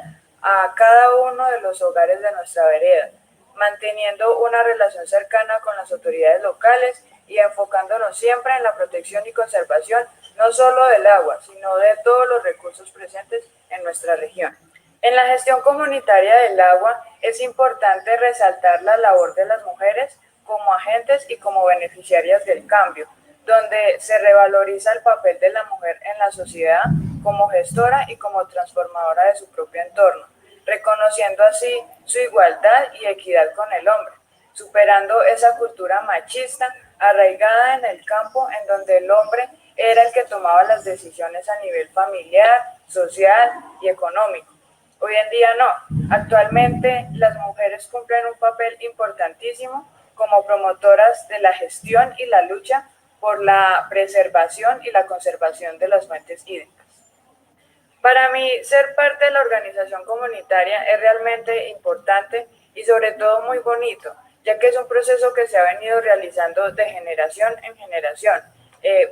a cada uno de los hogares de nuestra vereda, manteniendo una relación cercana con las autoridades locales y enfocándonos siempre en la protección y conservación no solo del agua, sino de todos los recursos presentes en nuestra región. En la gestión comunitaria del agua es importante resaltar la labor de las mujeres como agentes y como beneficiarias del cambio, donde se revaloriza el papel de la mujer en la sociedad como gestora y como transformadora de su propio entorno, reconociendo así su igualdad y equidad con el hombre, superando esa cultura machista arraigada en el campo en donde el hombre era el que tomaba las decisiones a nivel familiar, social y económico. Hoy en día no. Actualmente las mujeres cumplen un papel importantísimo como promotoras de la gestión y la lucha por la preservación y la conservación de las fuentes hídricas. Para mí, ser parte de la organización comunitaria es realmente importante y sobre todo muy bonito, ya que es un proceso que se ha venido realizando de generación en generación.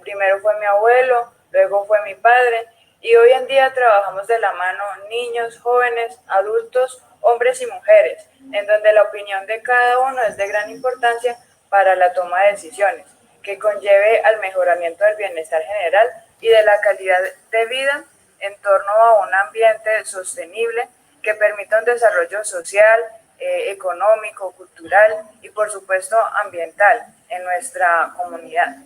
Primero fue mi abuelo, luego fue mi padre, y hoy en día trabajamos de la mano niños, jóvenes, adultos, hombres y mujeres, en donde la opinión de cada uno es de gran importancia para la toma de decisiones, que conlleve al mejoramiento del bienestar general y de la calidad de vida en torno a un ambiente sostenible que permita un desarrollo social, económico, cultural y por supuesto ambiental en nuestra comunidad.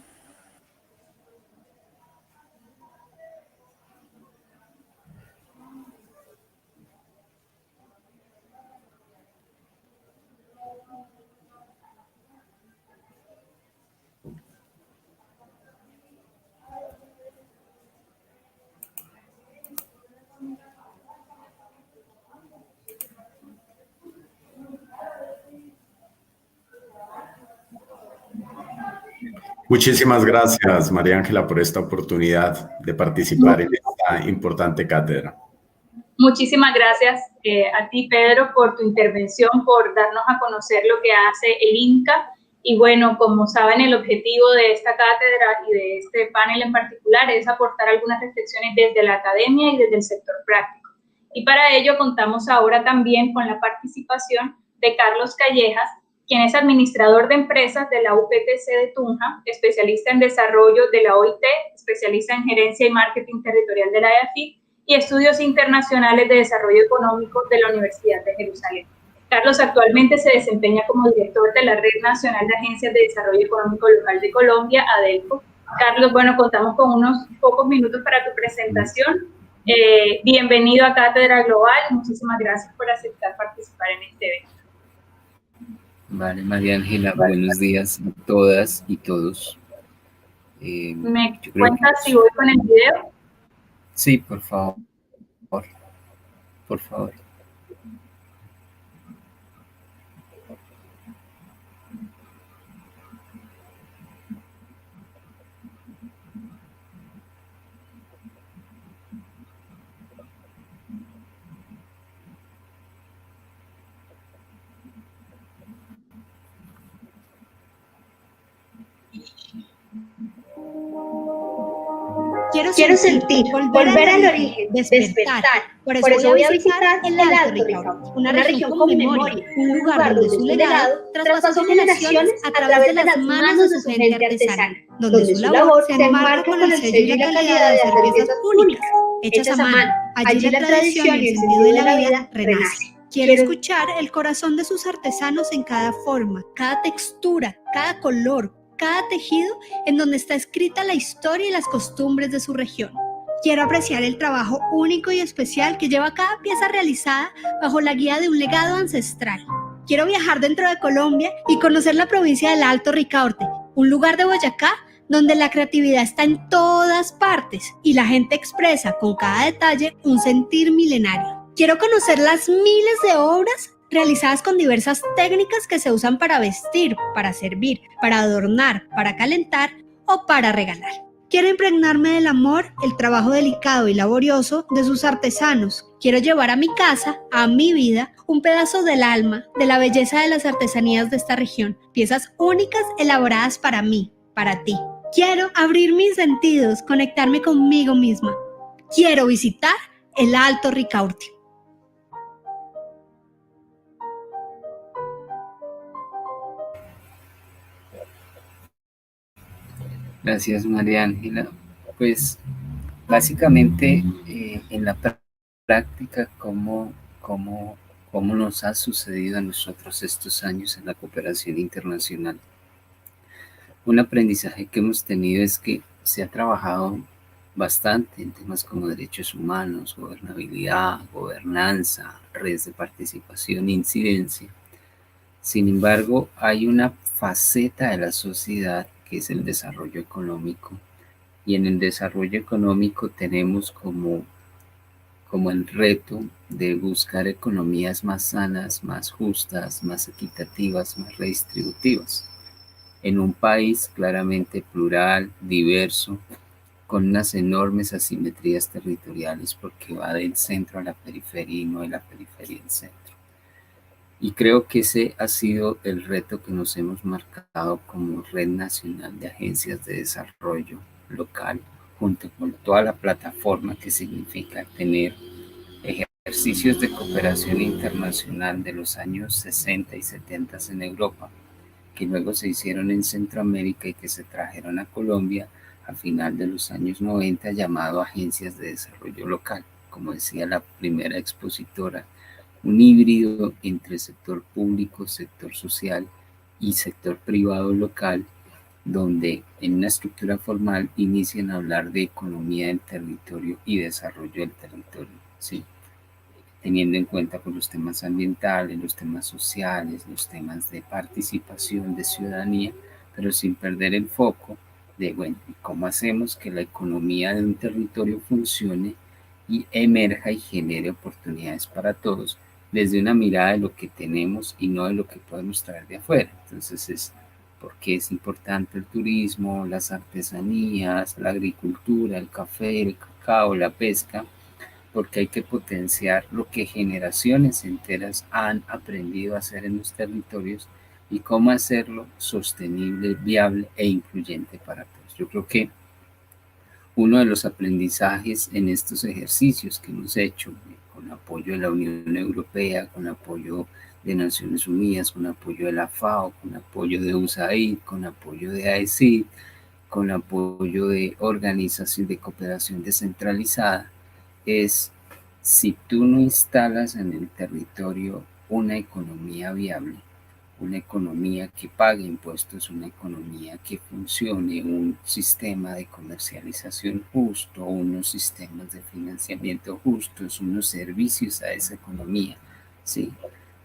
Muchísimas gracias, María Ángela, por esta oportunidad de participar en esta importante cátedra. Muchísimas gracias a ti, Pedro, por tu intervención, por darnos a conocer lo que hace el INCA. Y bueno, como saben, el objetivo de esta cátedra y de este panel en particular es aportar algunas reflexiones desde la academia y desde el sector práctico. Y para ello contamos ahora también con la participación de Carlos Callejas, quien es administrador de empresas de la UPTC de Tunja, especialista en desarrollo de la OIT, especialista en gerencia y marketing territorial de la EAFIT y estudios internacionales de desarrollo económico de la Universidad de Jerusalén. Carlos actualmente se desempeña como director de la Red Nacional de Agencias de Desarrollo Económico Local de Colombia, ADELCO. Carlos, bueno, contamos con unos pocos minutos para tu presentación. Bienvenido a Cátedra Global. Muchísimas gracias por aceptar participar en este evento. Vale, María Ángela, buenos días a todas y todos. ¿Me cuentas si voy con el video? Sí, por favor. Por favor. Quiero sentir, volver al origen, despertar. Por eso voy a visitar el Alto Ricaurte, una región con memoria, un lugar donde su legado traspasó generaciones a través de las manos de su gente artesana, donde su labor se enmarca con el sello y la calidad de hacer piezas únicas, hechas a mano. Allí la tradición y el sentido de la vida renace. Quiero escuchar el corazón de sus artesanos en cada forma, cada textura, cada color, cada tejido en donde está escrita la historia y las costumbres de su región. Quiero apreciar el trabajo único y especial que lleva cada pieza realizada bajo la guía de un legado ancestral. Quiero viajar dentro de Colombia y conocer la provincia del Alto Ricaurte, un lugar de Boyacá donde la creatividad está en todas partes y la gente expresa con cada detalle un sentir milenario. Quiero conocer las miles de obras realizadas con diversas técnicas que se usan para vestir, para servir, para adornar, para calentar o para regalar. Quiero impregnarme del amor, el trabajo delicado y laborioso de sus artesanos. Quiero llevar a mi casa, a mi vida, un pedazo del alma, de la belleza de las artesanías de esta región. Piezas únicas elaboradas para mí, para ti. Quiero abrir mis sentidos, conectarme conmigo misma. Quiero visitar el Alto Ricaurte. Gracias, María Ángela. Pues básicamente en la práctica, ¿cómo nos ha sucedido a nosotros estos años en la cooperación internacional? Un aprendizaje que hemos tenido es que se ha trabajado bastante en temas como derechos humanos, gobernabilidad, gobernanza, redes de participación, incidencia. Sin embargo, hay una faceta de la sociedad que es el desarrollo económico. Y en el desarrollo económico tenemos como el reto de buscar economías más sanas, más justas, más equitativas, más redistributivas. En un país claramente plural, diverso, con unas enormes asimetrías territoriales porque va del centro a la periferia y no de la periferia al centro. Y creo que ese ha sido el reto que nos hemos marcado como Red Nacional de Agencias de Desarrollo Local, junto con toda la plataforma que significa tener ejercicios de cooperación internacional de los años 60 y 70 en Europa, que luego se hicieron en Centroamérica y que se trajeron a Colombia a final de los años 90, llamado Agencias de Desarrollo Local, como decía la primera expositora, un híbrido entre sector público, sector social y sector privado local, donde en una estructura formal inician a hablar de economía del territorio y desarrollo del territorio, ¿sí? Teniendo en cuenta pues, los temas ambientales, los temas sociales, los temas de participación, de ciudadanía, pero sin perder el foco de, bueno, ¿cómo hacemos que la economía de un territorio funcione y emerja y genere oportunidades para todos desde una mirada de lo que tenemos y no de lo que podemos traer de afuera? Entonces es porque es importante el turismo, las artesanías, la agricultura, el café, el cacao, la pesca, porque hay que potenciar lo que generaciones enteras han aprendido a hacer en los territorios y cómo hacerlo sostenible, viable e incluyente para todos. Yo creo que uno de los aprendizajes en estos ejercicios que hemos hecho con apoyo de la Unión Europea, con apoyo de Naciones Unidas, con apoyo de la FAO, con apoyo de USAID, con apoyo de AECID, con apoyo de organizaciones de cooperación descentralizada, es si tú no instalas en el territorio una economía viable, una economía que pague impuestos, una economía que funcione, un sistema de comercialización justo, unos sistemas de financiamiento justos, unos servicios a esa economía, ¿sí?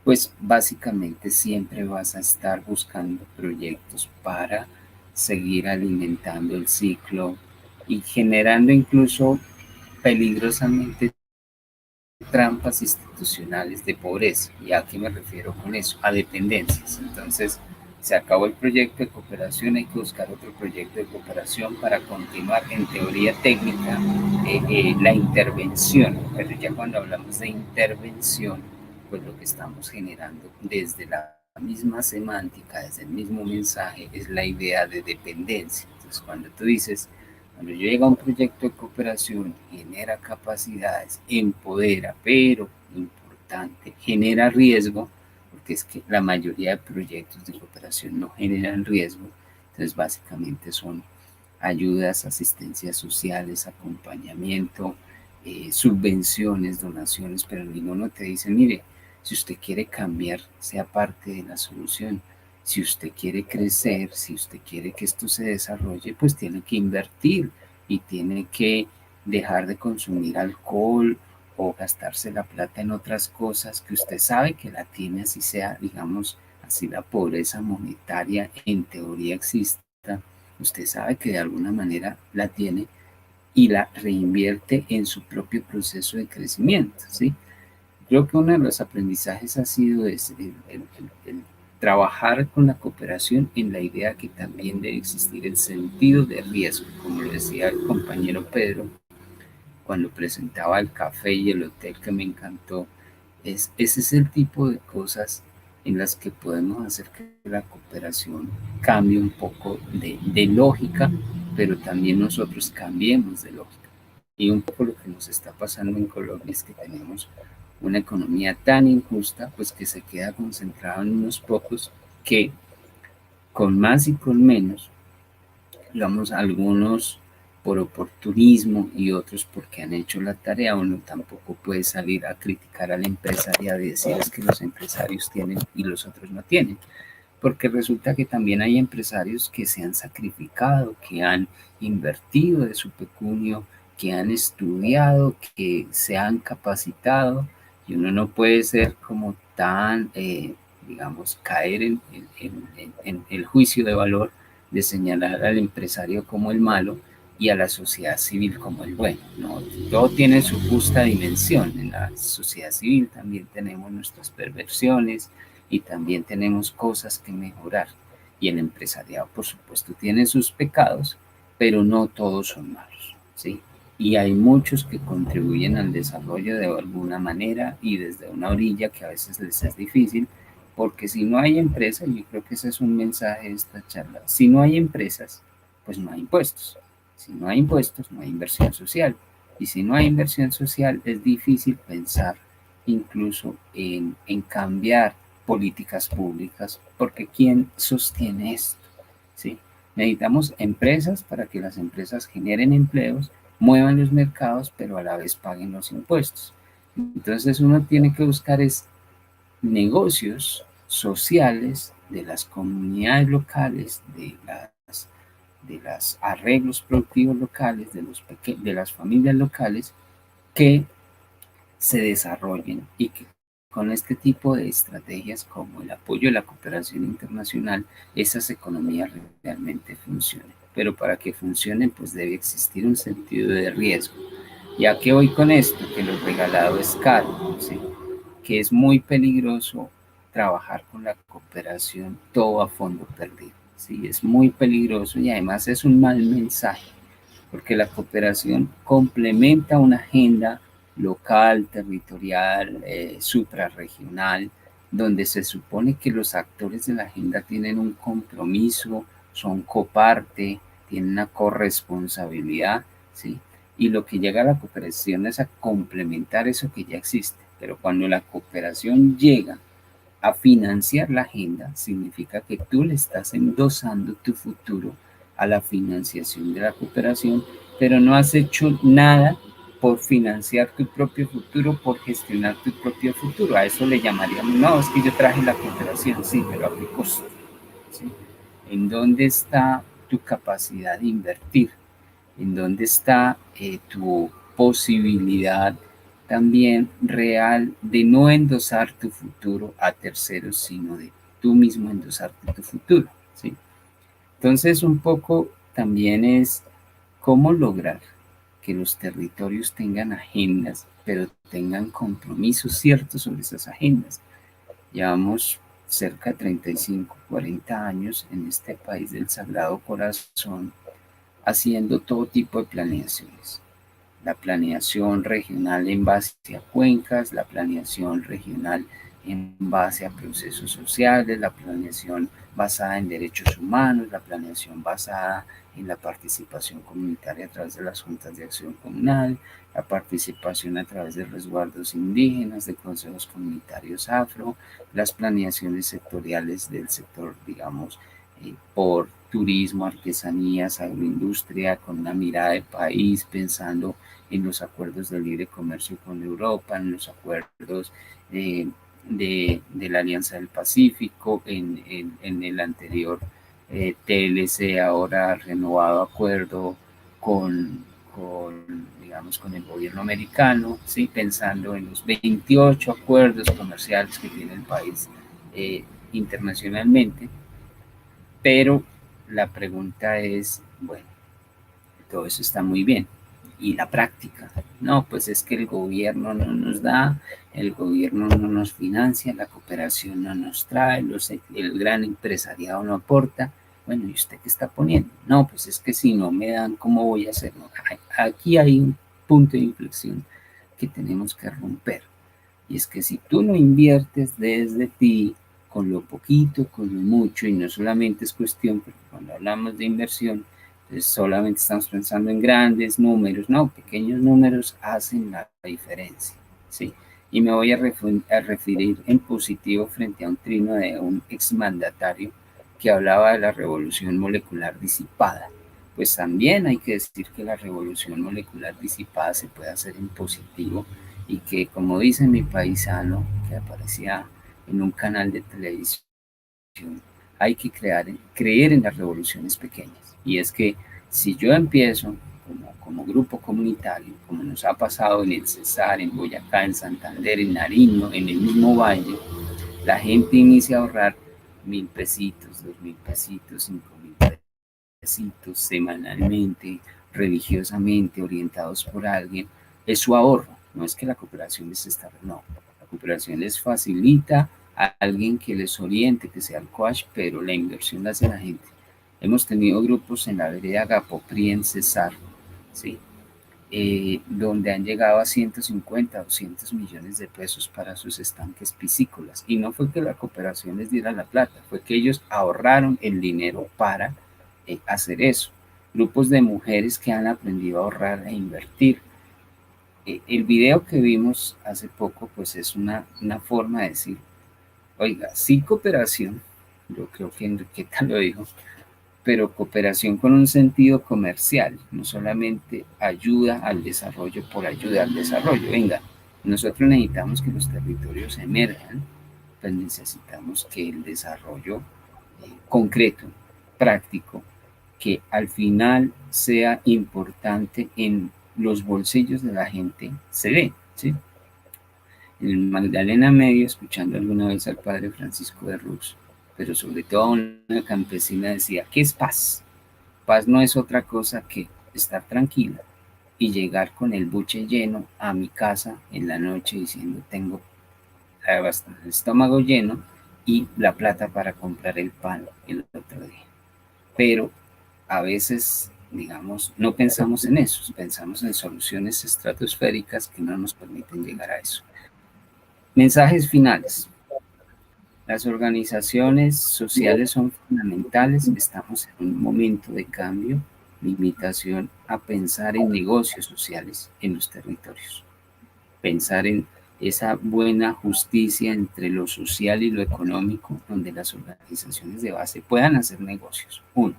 Pues básicamente siempre vas a estar buscando proyectos para seguir alimentando el ciclo y generando incluso peligrosamente trampas institucionales de pobreza. ¿Y a qué me refiero con eso? A dependencias. Entonces, se acabó el proyecto de cooperación, hay que buscar otro proyecto de cooperación para continuar en teoría técnica la intervención, pero ya cuando hablamos de intervención, pues lo que estamos generando desde la misma semántica, desde el mismo mensaje, es la idea de dependencia. Entonces, cuando tú dices, cuando llega un proyecto de cooperación, genera capacidades, empodera, pero importante, genera riesgo, porque es que la mayoría de proyectos de cooperación no generan riesgo, entonces básicamente son ayudas, asistencias sociales, acompañamiento, subvenciones, donaciones, pero ninguno te dice, mire, si usted quiere cambiar, sea parte de la solución. Si usted quiere crecer, si usted quiere que esto se desarrolle, pues tiene que invertir y tiene que dejar de consumir alcohol o gastarse la plata en otras cosas que usted sabe que la tiene, así sea, digamos, así la pobreza monetaria en teoría exista, usted sabe que de alguna manera la tiene y la reinvierte en su propio proceso de crecimiento, ¿sí? Creo que uno de los aprendizajes ha sido el trabajar con la cooperación en la idea que también debe existir el sentido de riesgo, como lo decía el compañero Pedro, cuando presentaba el café y el hotel, que me encantó. Ese es el tipo de cosas en las que podemos hacer que la cooperación cambie un poco de lógica, pero también nosotros cambiemos de lógica. Y un poco lo que nos está pasando en Colombia es que tenemos una economía tan injusta, pues que se queda concentrada en unos pocos que con más y con menos, digamos, algunos por oportunismo y otros porque han hecho la tarea. Uno tampoco puede salir a criticar al empresariado y decir es que los empresarios tienen y los otros no tienen, porque resulta que también hay empresarios que se han sacrificado, que han invertido de su pecunio, que han estudiado, que se han capacitado, y uno no puede ser como tan, digamos, caer en el juicio de valor de señalar al empresario como el malo y a la sociedad civil como el bueno, ¿no? Todo tiene su justa dimensión. En la sociedad civil también tenemos nuestras perversiones y también tenemos cosas que mejorar. Y el empresariado, por supuesto, tiene sus pecados, pero no todos son malos, ¿sí? Y hay muchos que contribuyen al desarrollo de alguna manera y desde una orilla que a veces les es difícil, porque si no hay empresas, yo creo que ese es un mensaje de esta charla, si no hay empresas, pues no hay impuestos. Si no hay impuestos, no hay inversión social. Y si no hay inversión social, es difícil pensar incluso en cambiar políticas públicas, porque ¿quién sostiene esto? ¿Sí? Necesitamos empresas para que las empresas generen empleos, muevan los mercados, pero a la vez paguen los impuestos. Entonces uno tiene que buscar negocios sociales de las comunidades locales, de los arreglos productivos locales, de las familias locales, que se desarrollen y que con este tipo de estrategias como el apoyo de la cooperación internacional, esas economías realmente funcionen. Pero para que funcionen, pues debe existir un sentido de riesgo. ¿Ya que voy con esto? Que lo regalado es caro, ¿sí? Que es muy peligroso trabajar con la cooperación todo a fondo perdido. Sí, es muy peligroso y además es un mal mensaje, porque la cooperación complementa una agenda local, territorial, suprarregional, donde se supone que los actores de la agenda tienen un compromiso, son coparte, tienen una corresponsabilidad, ¿sí? Y lo que llega a la cooperación es a complementar eso que ya existe, pero cuando la cooperación llega a financiar la agenda, significa que tú le estás endosando tu futuro a la financiación de la cooperación, pero no has hecho nada por financiar tu propio futuro, por gestionar tu propio futuro. A eso le llamaríamos, no, es que yo traje la cooperación, sí, pero ¿a qué costo? ¿Sí? ¿En dónde está tu capacidad de invertir? ¿En dónde está tu posibilidad también real de no endosar tu futuro a terceros, sino de tú mismo endosarte tu futuro, ¿sí? Entonces, un poco también es cómo lograr que los territorios tengan agendas pero tengan compromisos ciertos sobre esas agendas. Llevamos cerca de 35, 40 años en este país del Sagrado Corazón haciendo todo tipo de planeaciones. La planeación regional en base a cuencas, la planeación regional en base a procesos sociales, la planeación basada en derechos humanos, la planeación basada en la participación comunitaria a través de las juntas de acción comunal, la participación a través de resguardos indígenas, de consejos comunitarios afro, las planeaciones sectoriales del sector, digamos, por turismo, artesanías, agroindustria, con una mirada de país, pensando en los acuerdos de libre comercio con Europa, en los acuerdos de la Alianza del Pacífico, en el anterior TLC, ahora renovado acuerdo digamos, con el gobierno americano, ¿sí? Pensando en los 28 acuerdos comerciales que tiene el país internacionalmente. Pero la pregunta es, bueno, todo eso está muy bien. ¿Y la práctica? No, pues es que el gobierno no nos da, el gobierno no nos financia, la cooperación no nos trae, el gran empresariado no aporta. Bueno, ¿y usted qué está poniendo? No, pues es que si no me dan, ¿cómo voy a hacerlo? Aquí hay un punto de inflexión que tenemos que romper. Y es que si tú no inviertes desde ti, con lo poquito, con lo mucho, y no solamente es cuestión, porque cuando hablamos de inversión, pues solamente estamos pensando en grandes números, no, pequeños números hacen la diferencia, ¿sí? Y me voy a referir en positivo frente a un trino de un exmandatario que hablaba de la revolución molecular disipada. Pues también hay que decir que la revolución molecular disipada se puede hacer en positivo y que, como dice mi paisano, que aparecía en un canal de televisión, hay que creer en las revoluciones pequeñas. Y es que si yo empiezo como grupo comunitario, como nos ha pasado en el Cesar, en Boyacá, en Santander, en Nariño, en el mismo valle, la gente inicia a ahorrar 1.000 pesitos, 2.000 pesitos, 5.000 pesitos semanalmente, religiosamente, orientados por alguien. Es su ahorro, no es que la cooperación les está, no, la cooperación les facilita a alguien que les oriente, que sea el coach, pero la inversión la hace la gente. Hemos tenido grupos en la vereda Gapoprí, en Cesar, ¿sí? Donde han llegado a 150, 200 millones de pesos para sus estanques piscícolas. Y no fue que la cooperación les diera la plata, fue que ellos ahorraron el dinero para hacer eso. Grupos de mujeres que han aprendido a ahorrar e invertir. El video que vimos hace poco, pues es una forma de decir, oiga, sí cooperación, yo creo que Enriqueta lo dijo, pero cooperación con un sentido comercial, no solamente ayuda al desarrollo por ayuda al desarrollo. Venga, nosotros necesitamos que los territorios emerjan, pues necesitamos que el desarrollo concreto, práctico, que al final sea importante en los bolsillos de la gente, se ve, ¿sí? En el Magdalena Medio, escuchando alguna vez al padre Francisco de Rux, pero sobre todo una campesina decía, ¿qué es paz? Paz no es otra cosa que estar tranquila y llegar con el buche lleno a mi casa en la noche diciendo, tengo el estómago lleno y la plata para comprar el pan el otro día. Pero a veces, digamos, no pensamos en eso, pensamos en soluciones estratosféricas que no nos permiten llegar a eso. Mensajes finales. Las organizaciones sociales son fundamentales, estamos en un momento de cambio, de invitación a pensar en negocios sociales en los territorios, pensar en esa buena justicia entre lo social y lo económico, donde las organizaciones de base puedan hacer negocios. 1.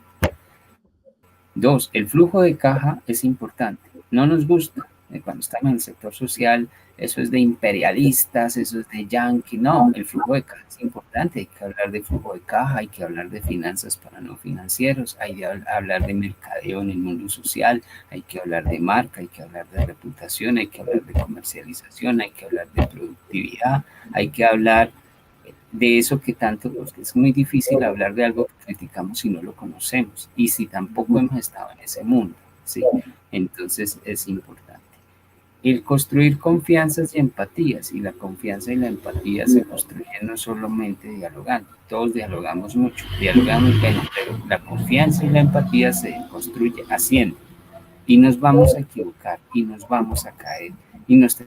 2. El flujo de caja es importante, no nos gusta. Cuando estamos en el sector social, eso es de imperialistas, eso es de yanqui, no, el flujo de caja es importante, hay que hablar de flujo de caja, hay que hablar de finanzas para no financieros, hay que hablar de mercadeo en el mundo social, hay que hablar de marca, hay que hablar de reputación, hay que hablar de comercialización, hay que hablar de productividad, hay que hablar de eso que tanto, porque es muy difícil hablar de algo que criticamos si no lo conocemos y si tampoco hemos estado en ese mundo, ¿sí? Entonces es importante. el construir confianzas y empatías, y la confianza y la empatía se construyen no solamente dialogando, todos dialogamos mucho, dialogamos bueno, pero la confianza y la empatía se construye haciendo, y nos vamos a equivocar, y nos vamos a caer, y nos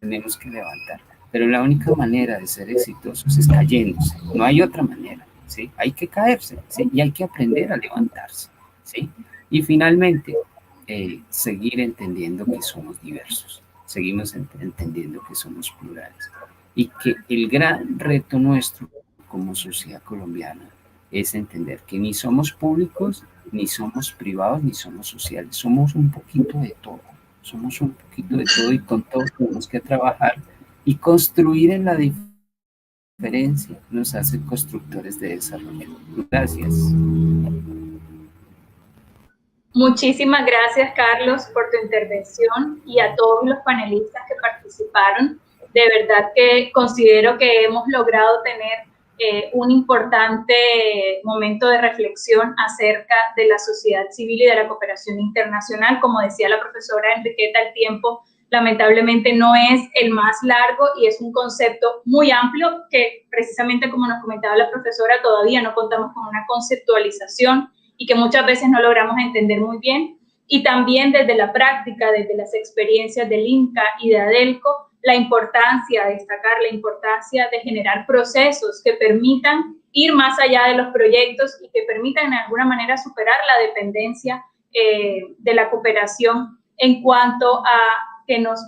tenemos que levantar, pero la única manera de ser exitosos es cayéndose, no hay otra manera, ¿sí? Hay que caerse, ¿sí? Y hay que aprender a levantarse, ¿sí? Y finalmente, seguir entendiendo que somos diversos, seguimos entendiendo que somos plurales y que el gran reto nuestro como sociedad colombiana es entender que ni somos públicos, ni somos privados, ni somos sociales, somos un poquito de todo, y con todo tenemos que trabajar y construir en la diferencia nos hace constructores de desarrollo. Gracias. Muchísimas gracias, Carlos, por tu intervención y a todos los panelistas que participaron. De verdad que considero que hemos logrado tener un importante momento de reflexión acerca de la sociedad civil y de la cooperación internacional. Como decía la profesora Enriqueta, el tiempo lamentablemente no es el más largo y es un concepto muy amplio que precisamente como nos comentaba la profesora, todavía no contamos con una conceptualización y que muchas veces no logramos entender muy bien. Y también desde la práctica, desde las experiencias del INCA y de ADELCO, la importancia, destacar la importancia de generar procesos que permitan ir más allá de los proyectos y que permitan de alguna manera superar la dependencia de la cooperación en cuanto a que nos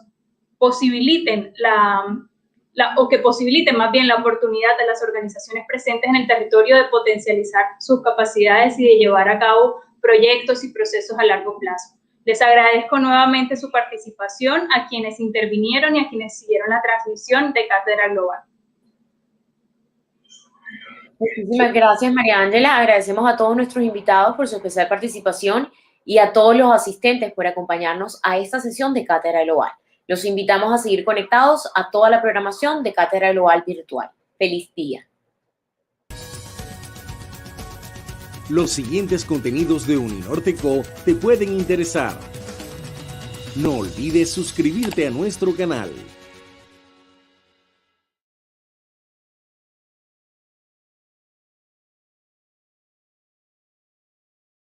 posibiliten o que posibiliten más bien la oportunidad de las organizaciones presentes en el territorio de potencializar sus capacidades y de llevar a cabo proyectos y procesos a largo plazo. Les agradezco nuevamente su participación a quienes intervinieron y a quienes siguieron la transmisión de Cátedra Global. Muchísimas gracias, María Ángela. Agradecemos a todos nuestros invitados por su especial participación y a todos los asistentes por acompañarnos a esta sesión de Cátedra Global. Los invitamos a seguir conectados a toda la programación de Cátedra Global Virtual. ¡Feliz día! Los siguientes contenidos de Uninorteco te pueden interesar. No olvides suscribirte a nuestro canal.